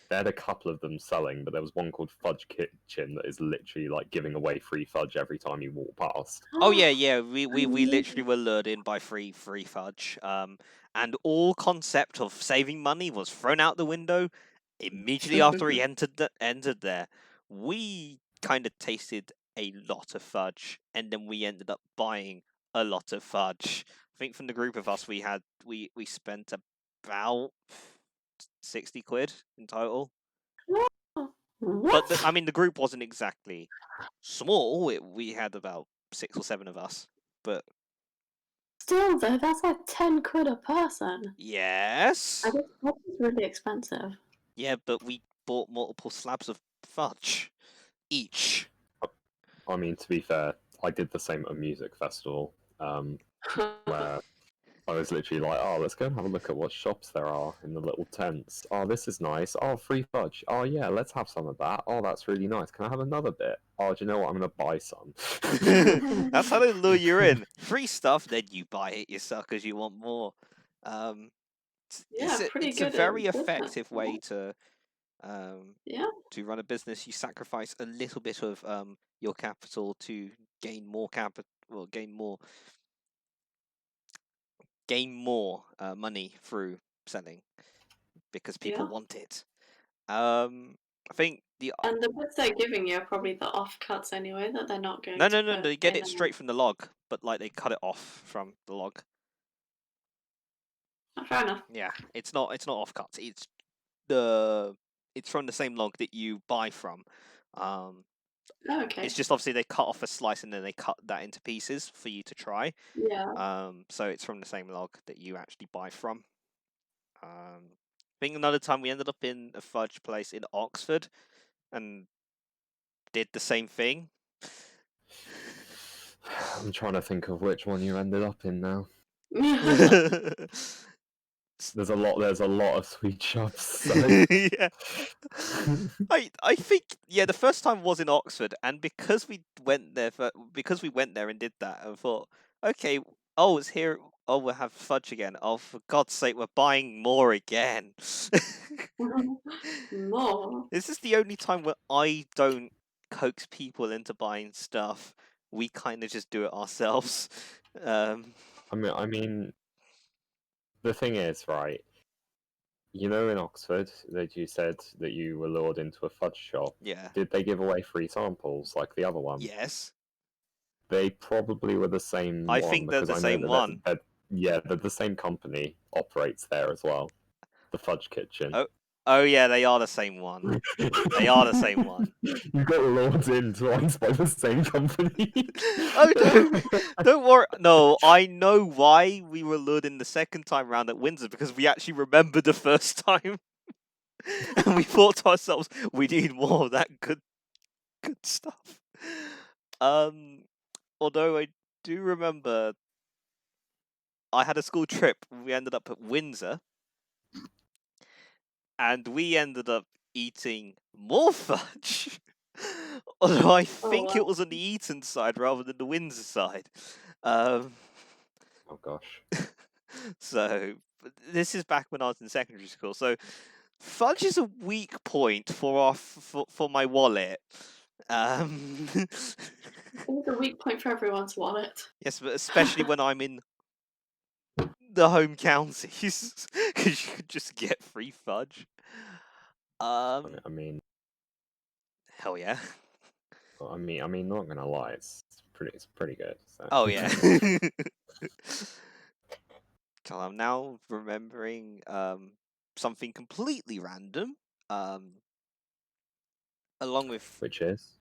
they had a couple of them selling, but there was one called Fudge Kitchen that is literally like giving away free fudge every time you walk past. Oh yeah. We literally were lured in by free fudge. And all concept of saving money was thrown out the window immediately after we entered there. We kind of tasted a lot of fudge, and then we ended up buying a lot of fudge. I think from the group of us, we spent about 60 quid in total. What? But I mean, the group wasn't exactly small. We had about 6 or 7 of us. But Still, though, that's like 10 quid a person. yes, I guess that's really expensive. yeah, but we bought multiple slabs of fudge each. I mean, to be fair, I did the same at a music festival, where I was literally like, oh, let's go and have a look at what shops there are in the little tents. Oh, this is nice. Oh, free fudge. Oh, yeah, let's have some of that. Oh, that's really nice. Can I have another bit? Oh, do you know what? I'm going to buy some. That's how they lure you in. Free stuff, then you buy it yourself because you want more. Yeah, pretty it's a good very business. effective way to Yeah. run a business. You sacrifice a little bit of your capital to gain more capital, well, gain more money through selling because people Yeah. want it. I think And the bits they're giving you are probably the offcuts anyway that they're not going no, to they put get in it straight from the log, but like they cut it off from the log. Oh, fair enough. Yeah, it's not offcuts. It's from the same log that you buy from. Oh, okay. It's just obviously they cut off a slice and then they cut that into pieces for you to try. Yeah. So it's from the same log that you actually buy from. I think another time we ended up in a fudge place in Oxford and did the same thing. I'm trying to think of which one you ended up in now. There's a lot of sweet shops. So. Yeah. I think the first time was in Oxford, and because we went there and did that, and thought, okay, oh, it's here. Oh, we'll have fudge again. Oh, for God's sake, we're buying more again. More. This is the only time where I don't coax people into buying stuff. We kind of just do it ourselves. I mean, the thing is, right? You know, in Oxford, that you said that you were lured into a fudge shop. Yeah. Did they give away free samples like the other one? Yes. They probably were the same I one think they're because the I know same one. the same company operates there as well. The Fudge Kitchen. Oh yeah, they are the same one. They are the same one. You got lured in twice by the same company. Oh, don't worry. No, I know why we were lured in the second time round at Windsor, because we actually remembered the first time. And we thought to ourselves, we need more of that good stuff. Although I do remember I had a school trip, we ended up at Windsor, and we ended up eating more fudge. Although I think it wow. was on the Eton side rather than the Windsor side. Oh gosh. So this is back when I was in secondary school. So fudge is a weak point for my wallet. It's a weak point for everyone's wallet. Yes, but especially when I'm in the home counties, because you could just get free fudge. I mean, hell yeah. I mean, not gonna lie, it's pretty good. So. Oh yeah. So I'm now remembering something completely random. Along with Which is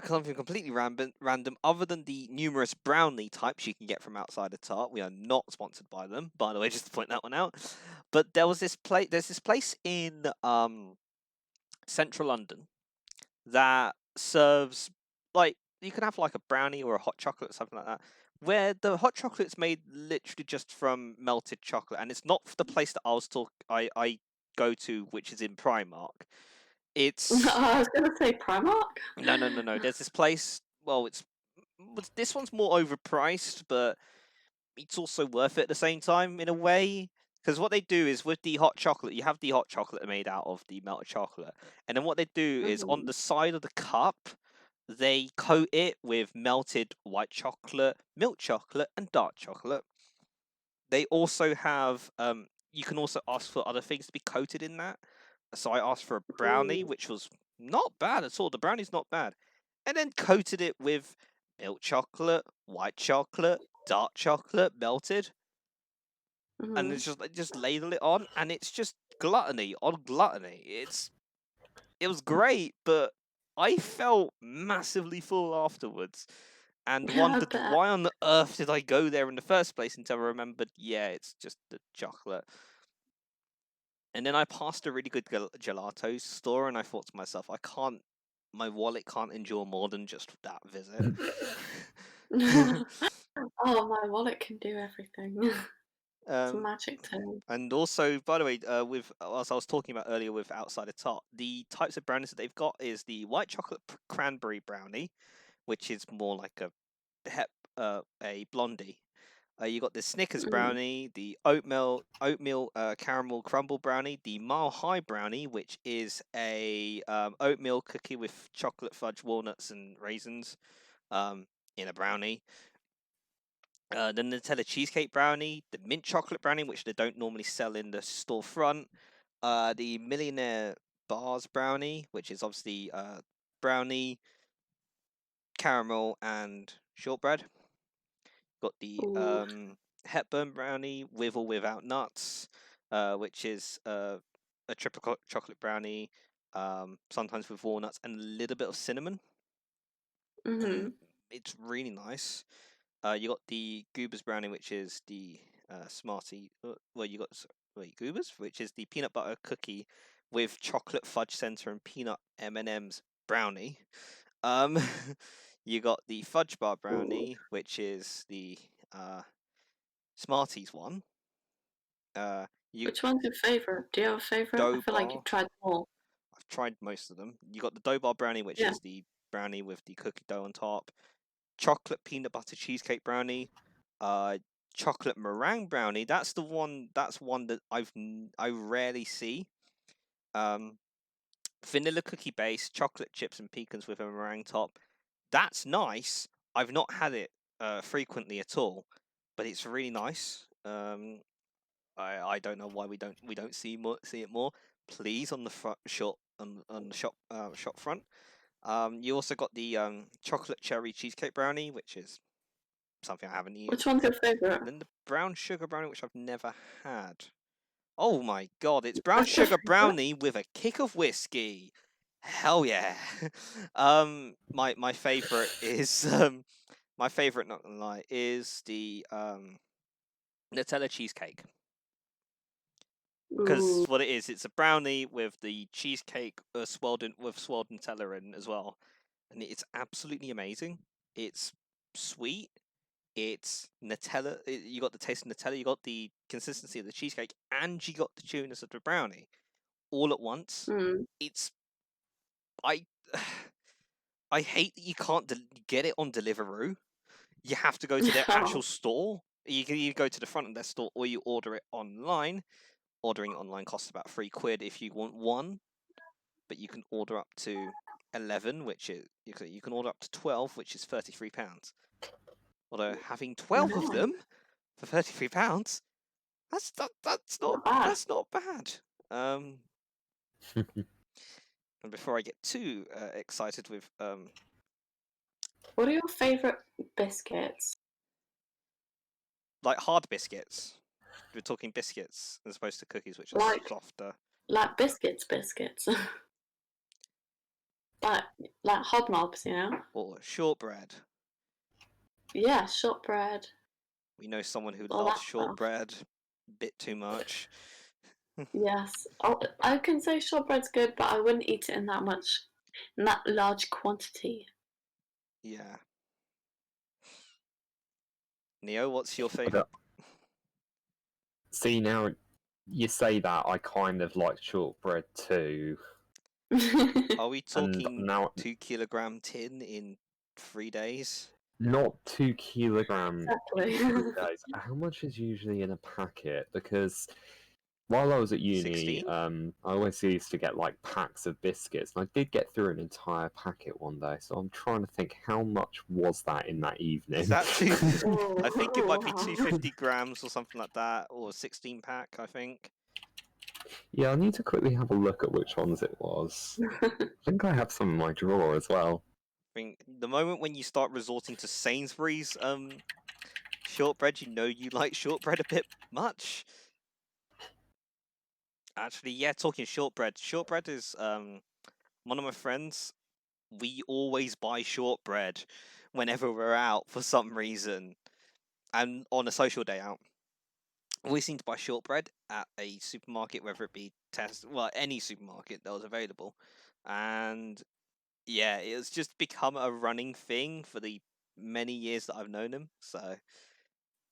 something completely random, other than the numerous brownie types you can get from outside of Tart. We are not sponsored by them, by the way, just to point that one out. But there's this place in central London that serves, like, you can have like a brownie or a hot chocolate or something like that, where the hot chocolate's made literally just from melted chocolate, and it's not the place that I go to, which is in Primark. It's I was going to say Primark. no. There's this place. Well, this one's more overpriced, but it's also worth it at the same time in a way. Because what they do is with the hot chocolate, you have the hot chocolate made out of the melted chocolate, and then what they do is on the side of the cup, they coat it with melted white chocolate, milk chocolate, and dark chocolate. They also have you can also ask for other things to be coated in that. So I asked for a brownie, which was not bad at all. The brownie's not bad. And then coated it with milk chocolate, white chocolate, dark chocolate, melted. And it's just ladle it on, and it's just gluttony on gluttony. It's it was great, but I felt massively full afterwards, and Yeah, I wondered bet. why on the earth did I go there in the first place until I remembered, yeah, it's just the chocolate. And then I passed a really good gelato store, and I thought to myself, my wallet can't endure more than just that visit. Oh, my wallet can do everything. It's Um, magic too. and also, by the way, as I was talking about earlier with Outside of Tart, the types of brownies that they've got is the white chocolate cranberry brownie, which is more like a blondie. You got the Snickers brownie, the oatmeal caramel crumble brownie, the Mile High brownie, which is a oatmeal cookie with chocolate fudge, walnuts, and raisins in a brownie. The Nutella cheesecake brownie, the mint chocolate brownie, which they don't normally sell in the storefront. The Millionaire Bars brownie, which is obviously brownie, caramel, and shortbread. Got the Ooh. Hepburn brownie with or without nuts, which is a triple chocolate brownie, sometimes with walnuts and a little bit of cinnamon. Mhm. It's really nice. You got the Goobers brownie, which is the Smartie. Well, you got Goobers, which is the peanut butter cookie with chocolate fudge center and peanut M&Ms brownie. You got the fudge bar brownie, which is the Smarties one. Which one's your favourite? Do you have a favourite? I Dough feel like you've bar. tried them all. I've tried most of them. You got the dough bar brownie, which Yeah. is the brownie with the cookie dough on top. Chocolate peanut butter cheesecake brownie. Chocolate meringue brownie. That's the one. That's one that I rarely see. Vanilla cookie base, chocolate chips and pecans with a meringue top. That's nice. I've not had it frequently at all, but it's really nice. I don't know why we don't see it more. Please on the front shop on the shop front. You also got the chocolate cherry cheesecake brownie, which is something I haven't eaten. Which one's your favourite? And then the brown sugar brownie, which I've never had. Oh my god, it's brown sugar brownie with a kick of whiskey. Hell yeah. My favorite is my favorite, not gonna lie, is the Nutella cheesecake. Because Ooh. what it is, it's a brownie with the cheesecake swirled Nutella in as well, and it's absolutely amazing. It's sweet. It's Nutella. You got the taste of Nutella. You got the consistency of the cheesecake, and you got the chewiness of the brownie, all at once. Mm. It's I. I hate that you can't get it on Deliveroo. You have to go to their actual store. You can either go to the front of their store or you order it online. Ordering online costs about £3 if you want one, but you can order up to 11, which is you can order up to 12, which is £33. Although having 12 of them for £33, that's not bad. And before I get too excited with What are your favourite biscuits? like hard biscuits, we're talking biscuits as opposed to cookies, which are Like softer. biscuits. like hobnobs, you know? Or shortbread. Yeah, shortbread, We know someone who all loves that stuff. shortbread a bit too much. Yes. I can say shortbread's good, but I wouldn't eat it in that large quantity. Yeah. Neo, what's your I favorite? don't- See, now you say that, I kind of like shortbread too. Are we And talking now, 2 kilogram tin in 3 days? not 2 kilogram Exactly. in 3 days. How much is usually in a packet? Because while I was at uni, 16? I always used to get like packs of biscuits, and I did get through an entire packet one day. So I'm trying to think, how much was that in that evening? Is that two? I think it might be Wow. 250 grams or something like that, or 16 pack, I think. Yeah, I need to quickly have a look at which ones it was. I think I have some in my drawer as well. I think the moment when you start resorting to Sainsbury's shortbread, you know you like shortbread a bit much. Actually, yeah, talking shortbread. Shortbread is one of my friends, we always buy shortbread whenever we're out for some reason, and on a social day out. We seem to buy shortbread at a supermarket, whether it be any supermarket that was available, and yeah, it's just become a running thing for the many years that I've known him. So,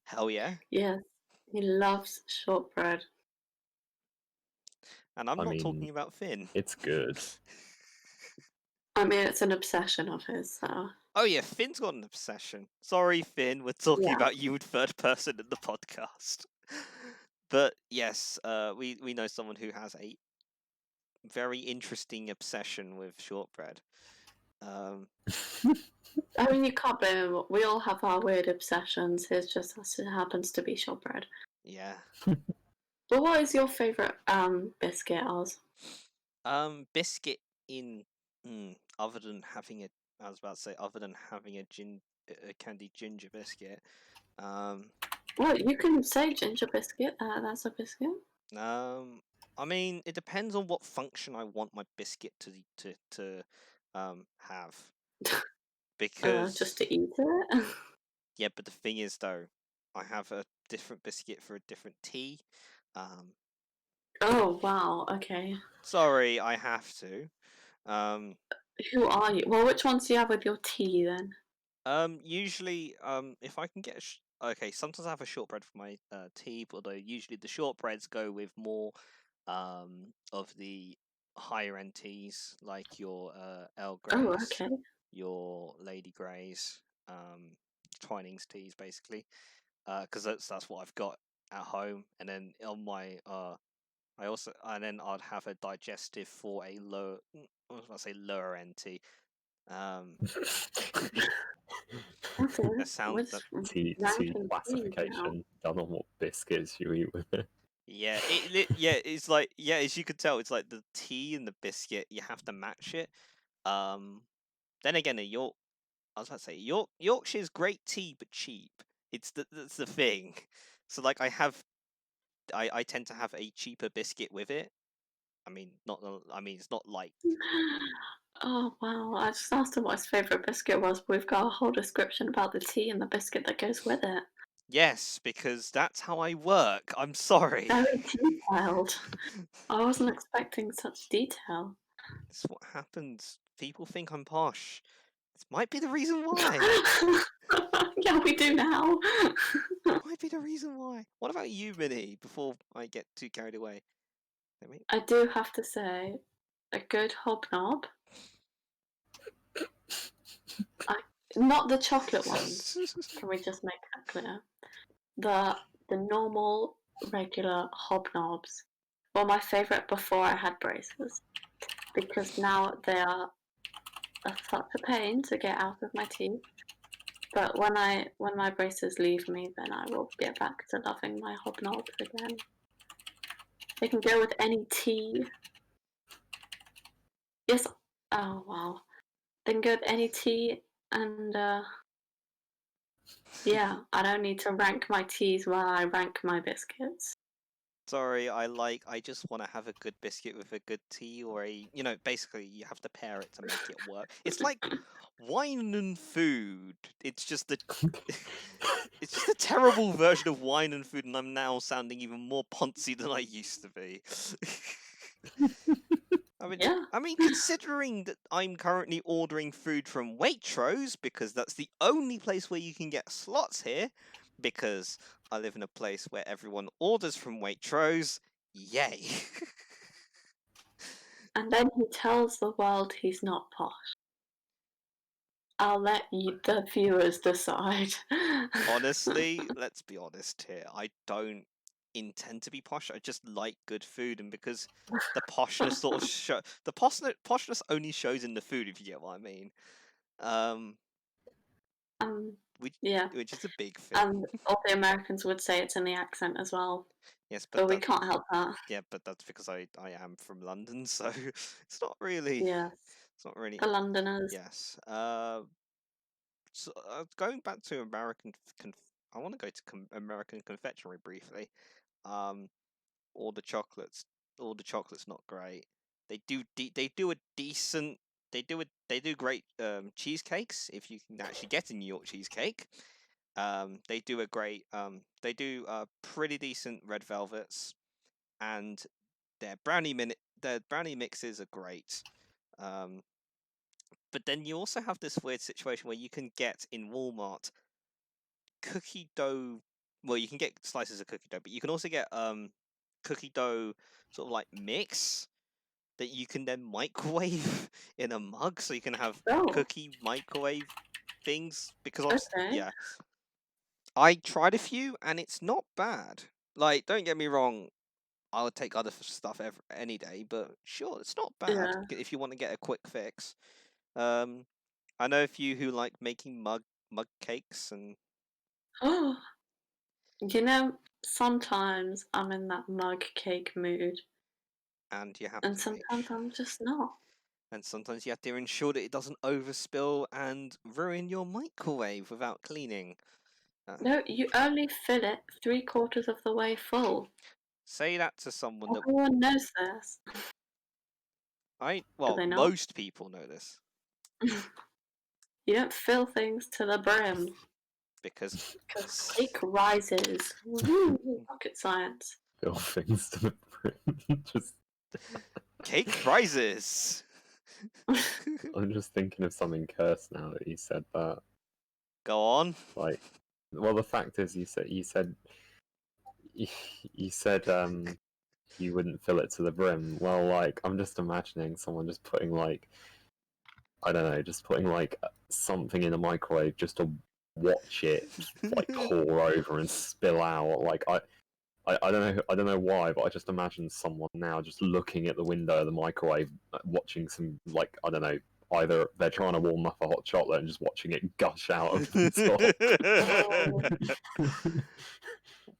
hell yeah. Yes, he loves shortbread. And I'm I not mean, talking about Finn. it's good. I mean, it's an obsession of his, so. Oh yeah, Finn's got an obsession. Sorry, Finn, we're talking Yeah. about you in third person in the podcast. But yes, we know someone who has a very interesting obsession with shortbread. I mean, you can't blame him. We all have our weird obsessions. His just happens to be shortbread. Yeah. But what is your favourite biscuit, Oz? Biscuit in other than having a, I was about to say, other than having a candied ginger biscuit. Well, you can say ginger biscuit. That's a biscuit. I mean, it depends on what function I want my biscuit to have. Because Just to eat it. yeah, but the thing is though, I have a different biscuit for a different tea. Oh wow. Okay. Sorry, I have to. Who are you? Well, which ones do you have with your tea then? Usually, if I can get okay, sometimes I have a shortbread for my tea, although usually the shortbreads go with more of the higher end teas, like your Earl Oh, Greys, okay. your Lady Greys, Twinings teas, basically, because that's what I've got at home, and then on my I'd have a digestive for a low, I was about to say lower end tea. Okay. That sound What's that Tea ranking tea now? classification done on what biscuits you eat with it. yeah, it's like as you could tell, it's like the tea and the biscuit. You have to match it. Then again, I was about to say Yorkshire's great tea but cheap. That's the thing. So like I tend to have a cheaper biscuit with it. I mean, it's not like Oh wow! I just asked him what his favourite biscuit was, but we've got a whole description about the tea and the biscuit that goes with it. yes, because that's how I work. I'm sorry. Very detailed. I wasn't expecting such detail. That's what happens. People think I'm posh. This might be the reason why. Yeah, we do now. Might be the reason why. What about you, Minnie? Before I get too carried away. I do have to say, a good hobnob. Not the chocolate ones. Can we just make that clear? The normal, regular hobnobs were my favourite before I had braces, because now they are such a pain to get out of my teeth. But when my braces leave me, then I will get back to loving my hobnobs again. They can go with any tea. Yes. Oh wow. They can go with any tea, and yeah, I don't need to rank my teas while I rank my biscuits. Sorry, I just want to have a good biscuit with a good tea, or basically you have to pair it to make it work. It's like wine and food. It's just it's just a terrible version of wine and food, and I'm now sounding even more poncy than I used to be. Yeah. I mean, considering that I'm currently ordering food from Waitrose because that's the only place where you can get slots here, because I live in a place where everyone orders from Waitrose. Yay! And then he tells the world he's not posh. I'll let you, the viewers, decide. Honestly, let's be honest here. I don't intend to be posh. I just like good food, and because the poshness sort of poshness only shows in the food, if you get what I mean. Which yeah. which is a big thing. And all the Americans would say it's in the accent as well. Yes, but we can't help that. Yeah, but that's because I am from London, so it's not really. Yes. It's not really. The Londoners. Yes. So going back to American, I want to go to American Confectionery briefly. All the chocolates not great. They do a decent. They do great cheesecakes if you can actually get a New York cheesecake. They do a great. They do pretty decent red velvets, and their brownie mixes are great. Um, but then you also have this weird situation where you can get in Walmart cookie dough. Well, you can get slices of cookie dough, but you can also get cookie dough sort of like mix that you can then microwave in a mug, so you can have Oh, cookie microwave things. Because okay. yeah, I tried a few and it's not bad. Like, don't get me wrong, I would take other stuff any day, but sure, it's not bad Yeah. if you want to get a quick fix. Um, I know a few who like making mug cakes, and Oh, you know, sometimes I'm in that mug cake mood, you have and to make sometimes sure. I'm just not. And sometimes you have to ensure that it doesn't overspill and ruin your microwave without cleaning. No, you only fill it 3/4 of the way full. Say that to someone that Everyone knows this. Do well, they not? most people know this You don't fill things to the brim because because cake rises. Woo, rocket science. Fill things to the brim. Just, cake rises. I'm just thinking of something cursed now that you said that. Go on. Like, well, the fact is, you said you said you wouldn't fill it to the brim. Well, like, I'm just imagining someone just putting like, I don't know, just putting like something in the microwave just to watch it like pour over and spill out. Like, I don't know why, but I just imagine someone now just looking at the window of the microwave, watching some, like, I don't know, either they're trying to warm up a hot chocolate and just watching it gush out of the top.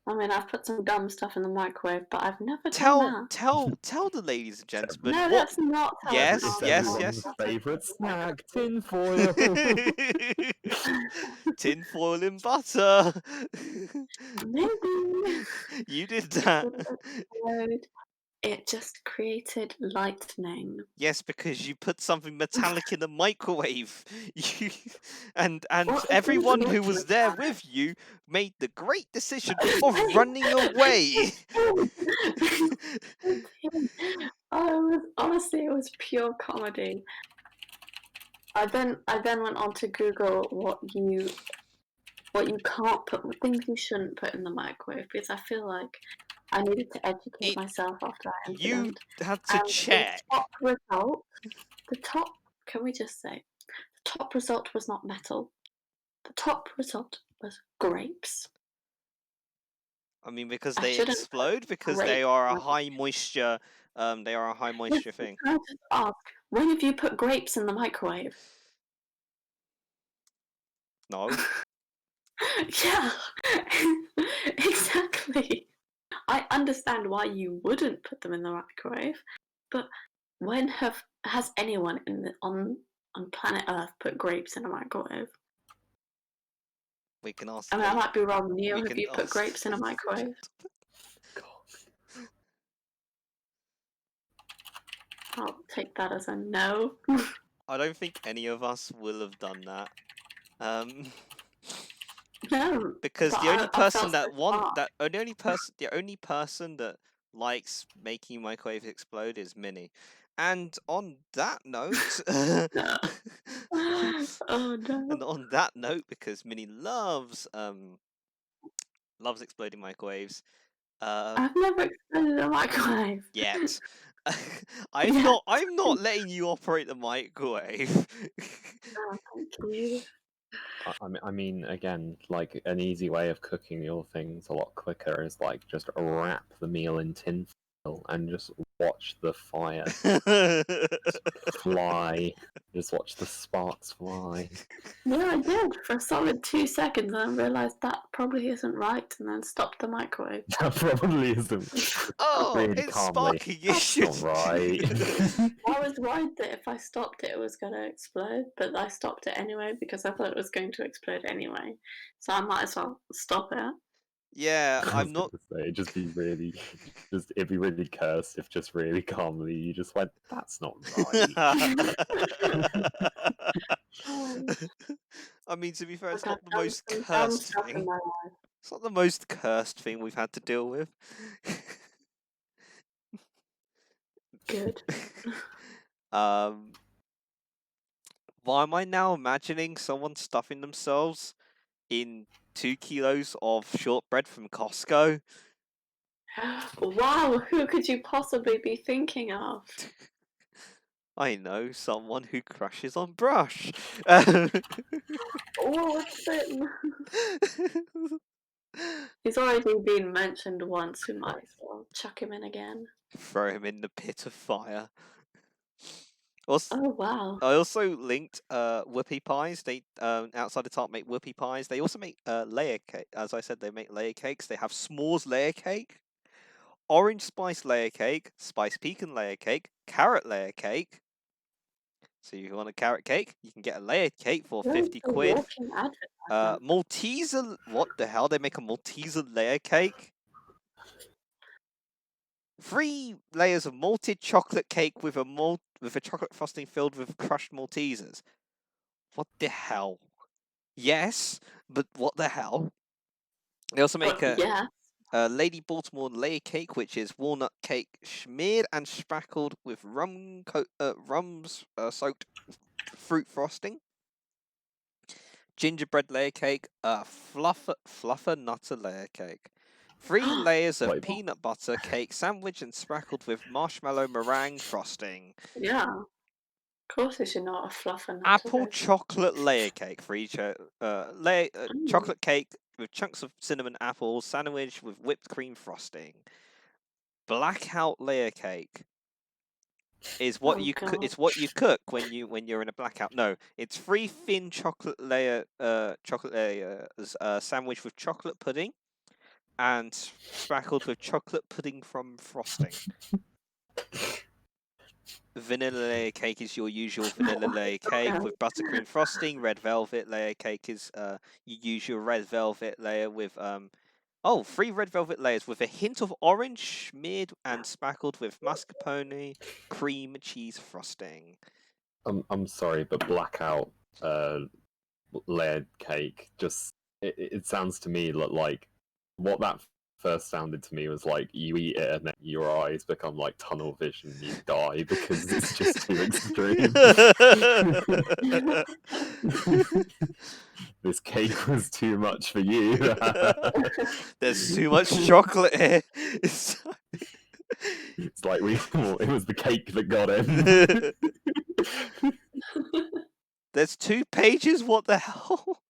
I mean, I've put some dumb stuff in the microwave, but I've never done tell that. tell the ladies and gentlemen No, what. that's not how Yes, it's Everyone's done. favourite snack, tinfoil. Tinfoil and butter. Maybe. You did that. It just created lightning. Yes, because you put something metallic in the microwave. You, and What everyone is who was there with you made the great decision of running away. Honestly, it was pure comedy. I then went on to Google what you can't put, things you shouldn't put in the microwave, because I feel like I needed to educate myself after our You incident. had to And check. the top, can we just say, the top result was not metal. The top result was grapes. I mean, because I they shouldn't explode, because grape they are a on- high moisture. They are a high moisture thing. Can I just ask, when have you put grapes in the microwave? No. Yeah, exactly. I understand why you wouldn't put them in the microwave, but when has anyone on planet Earth put grapes in a microwave? We can ask. I mean, I might be wrong. Neil, we have can you put ask- grapes in a microwave? I'll take that as a no. I don't think any of us will have done that. No, Because but the only I person felt so that want smart. that the only person that likes making microwaves explode is Minnie. And on that note, Oh no. and on that note, because Minnie loves exploding microwaves. I've never exploded a microwave. Yet. Yeah. I'm not letting you operate the microwave. Oh, thank you. I mean, again, like an easy way of cooking your things a lot quicker is like just wrap the meal in tin foil and just watch the fire fly. Just watch the sparks fly. Yeah, I did for a solid 2 seconds, and I realised that probably isn't right, and then stopped the microwave. That probably isn't. Oh, Really it's calmly. sparking. You That's should. not right. I was worried that if I stopped it, it was going to explode, but I stopped it anyway because I thought it was going to explode anyway. So I might as well stop it. Yeah, I was I'm not. gonna say it'd just be really, it'd be really cursed if just really calmly you just went, "That's not right." I mean, to be fair, it's Like, I've not the done most some dumb cursed stuff in thing. my life. It's not the most cursed thing we've had to deal with. Good. um, why am I now imagining someone stuffing themselves in 2 kilos of shortbread from Costco? Wow, who could you possibly be thinking of? I know someone who crushes on brush. Oh, it's him. He's already been mentioned once. We might as well chuck him in again. Throw him in the pit of fire. Also, Oh wow. I also linked whoopie pies. They outside the Tart make whoopie pies. They also make layer cake. As I said, they make layer cakes. They have s'mores layer cake, orange spice layer cake, spice pecan layer cake, carrot layer cake. So if you want a carrot cake, you can get a layered cake for You're 50 a quid. walking advertisement. Malteser, what the hell? They make a Malteser layer cake? 3 layers of malted chocolate cake with a chocolate frosting filled with crushed Maltesers. What the hell? Yes, but what the hell? They also make Yeah. a Lady Baltimore layer cake, which is walnut cake smeared and sprinkled with soaked fruit frosting. Gingerbread layer cake, fluffer nutter layer cake. 3 layers of Wait, what? peanut butter cake sandwiched and sprinkled with marshmallow meringue frosting. Yeah. Of course, it's not a fluffer nutter. Apple version. chocolate layer cake for each chocolate cake with chunks of cinnamon apples sandwiched with whipped cream frosting. Blackout layer cake is what Oh you god. it's what you cook when you're in a blackout. No, it's 3 thin chocolate layers sandwiched with chocolate pudding and sprinkled with chocolate pudding from frosting. Vanilla layer cake is your usual vanilla layer cake Okay. with buttercream frosting. Red velvet layer cake is you use your red velvet layer with 3 red velvet layers with a hint of orange smeared and sprinkled with mascarpone cream cheese frosting. I'm sorry, but blackout layered cake just it sounds to me like what that first sounded to me was like you eat it and then your eyes become like tunnel vision and you die because it's just too extreme. This cake was too much for you. There's too much chocolate here. It's like it was the cake that got him. There's 2 pages. What the hell?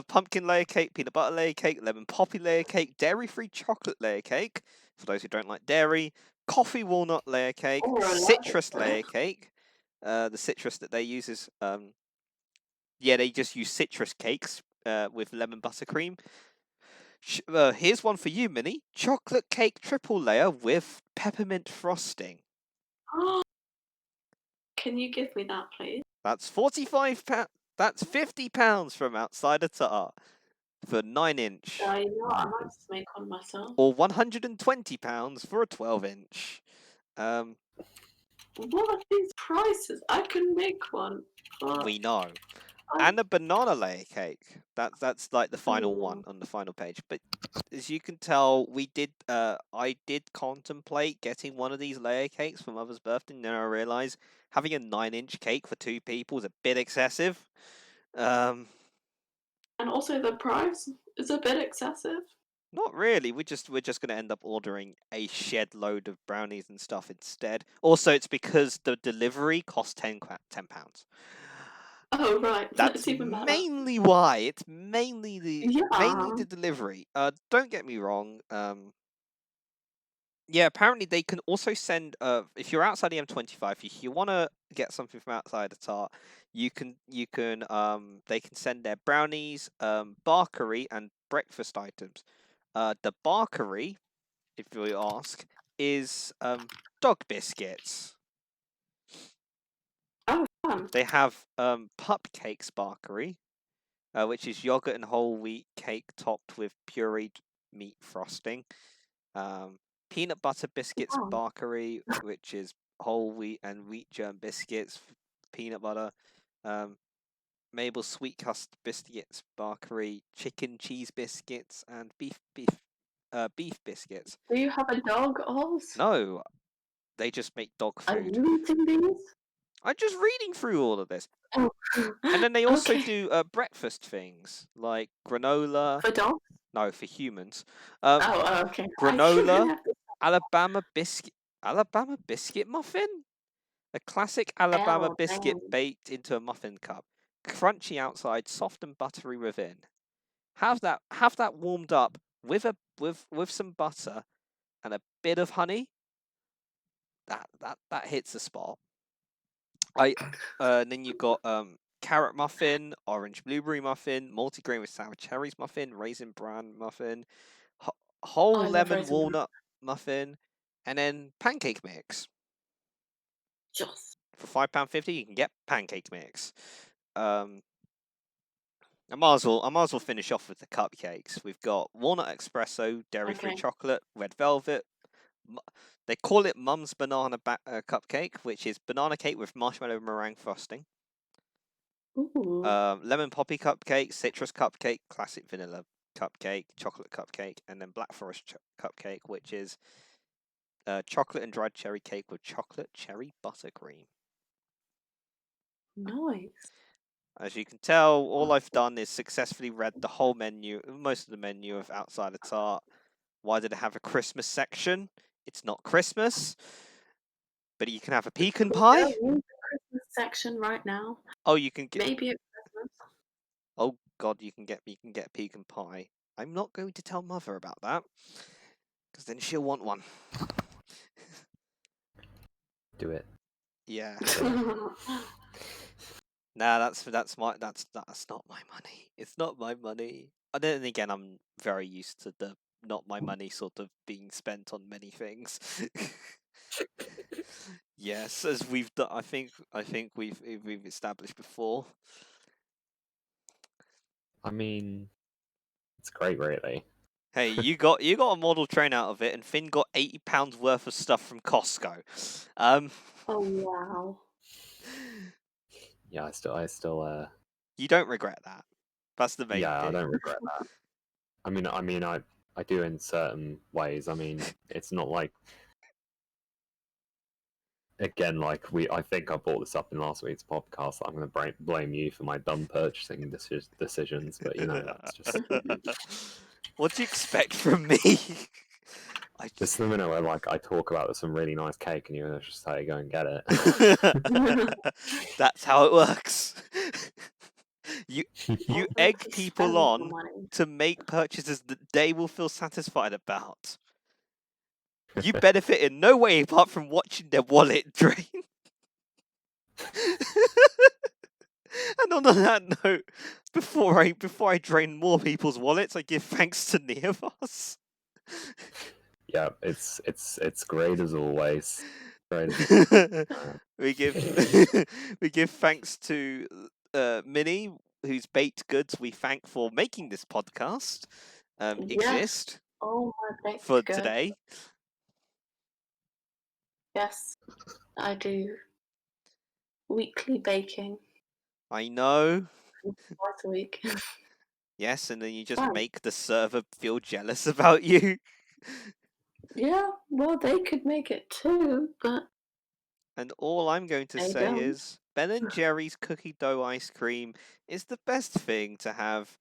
Pumpkin layer cake, peanut butter layer cake, lemon poppy layer cake, dairy-free chocolate layer cake. For those who don't like dairy, coffee walnut layer cake, Or a citrus latte. layer cake. The citrus that they use is they just use citrus cakes with lemon buttercream. Here's one for you, Minnie. Chocolate cake triple layer with peppermint frosting. Can you give me that, please? That's £45. That's £50 from outside of Tart for 9-inch. You know what? I might just make one myself. Or £120 for a 12-inch. What are these prices? I can make one. We know. And a banana layer cake. That's like the final one on the final page. But as you can tell, I did contemplate getting one of these layer cakes for Mother's birthday, and then I realised having a 9-inch cake for 2 people is a bit excessive. And also the price is a bit excessive. Not really. We're just going to end up ordering a shed load of brownies and stuff instead. Also, it's because the delivery costs £10. Oh right, That's even better. mainly why. It's mainly mainly the Yeah. delivery. Don't get me wrong. Yeah, apparently they can also send. If you're outside the M25, if you want to get something from outside the Tart, they can send their brownies, bakery, and breakfast items. The bakery, if you ask, is dog biscuits. Oh, fun. They have pup cakes bakery, which is yogurt and whole wheat cake topped with pureed meat frosting. Peanut butter biscuits Wow. bakery, which is whole wheat and wheat germ biscuits, peanut butter. Mabel's sweet custard biscuits bakery, chicken cheese biscuits, and beef biscuits. Do you have a dog, Oz? No, they just make dog Are food. you eating these? I'm just reading through all of this. Oh. And then they also Okay. do breakfast things like granola. For dogs? No, for humans. Oh, okay. Granola, Alabama biscuit muffin. A classic Alabama Oh, biscuit damn. baked into a muffin cup, crunchy outside, soft and buttery within. Have that warmed up with some butter and a bit of honey. That hits the spot. Then you got carrot muffin, orange blueberry muffin, multigrain with sour cherries muffin, raisin bran muffin, whole I love lemon raisin bran. walnut muffin, and then pancake mix. Just. For £5.50, you can get pancake mix. I might as well finish off with the cupcakes. We've got walnut espresso, dairy-free Okay. chocolate, red velvet. They call it Mum's banana cupcake, which is banana cake with marshmallow meringue frosting. Ooh. Lemon poppy cupcake, citrus cupcake, classic vanilla cupcake, chocolate cupcake, and then black forest cupcake, which is chocolate and dried cherry cake with chocolate cherry buttercream. Nice. As you can tell, all I've done is successfully read the whole menu, most of the menu of Outside of Tart. Why did it have a Christmas section? It's not Christmas, but you can have a pecan pie. We don't need the Christmas section right now. Oh, you can get. Maybe at Christmas. Oh God, you can get pecan pie. I'm not going to tell Mother about that, because then she'll want one. Do it. Yeah. Nah, that's not my money. It's not my money. And then again, I'm very used to the not my money sort of being spent on many things. Yes, as we've done, I think we've established before. I mean, it's great, really. Hey, you got a model train out of it, and Finn got £80 worth of stuff from Costco. Oh wow. Yeah, I still. You don't regret that. That's the main Yeah, thing. I don't regret that. I mean, I do in certain ways. I mean, it's not like. Again, I think I brought this up in last week's podcast. I'm going to blame you for my dumb purchasing decisions, but that's just. What do you expect from me? This is the minute where I talk about some really nice cake, and you just say go and get it. That's how it works. You egg people on to make purchases that they will feel satisfied about. You benefit in no way apart from watching their wallet drain. And on that note, before I drain more people's wallets, I give thanks to Neovos. Yeah, it's great as always. Great. We give thanks to Minnie, whose baked goods we thank for making this podcast exist Oh my baked for goods. today. Yes, I do weekly baking. I know. Twice a week. Yes, and then you just Fun. make the server feel jealous about you. Yeah, well, they could make it too, but And all I'm going to they say don't. is Ben & Jerry's cookie dough ice cream is the best thing to have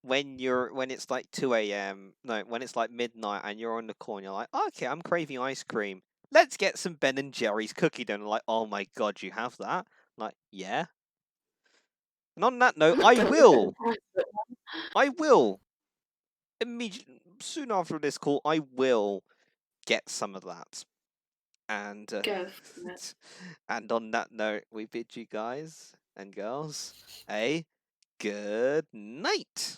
when it's like 2 a.m. No, when it's like midnight and you're on the corner. You're like, okay, I'm craving ice cream. Let's get some Ben & Jerry's cookie dough. And like, oh my God, you have that? I'm like, yeah. And on that note, I will. Immediately, soon after this call, I will get some of that. And Go for it. and on that note, we bid you guys and girls a good night.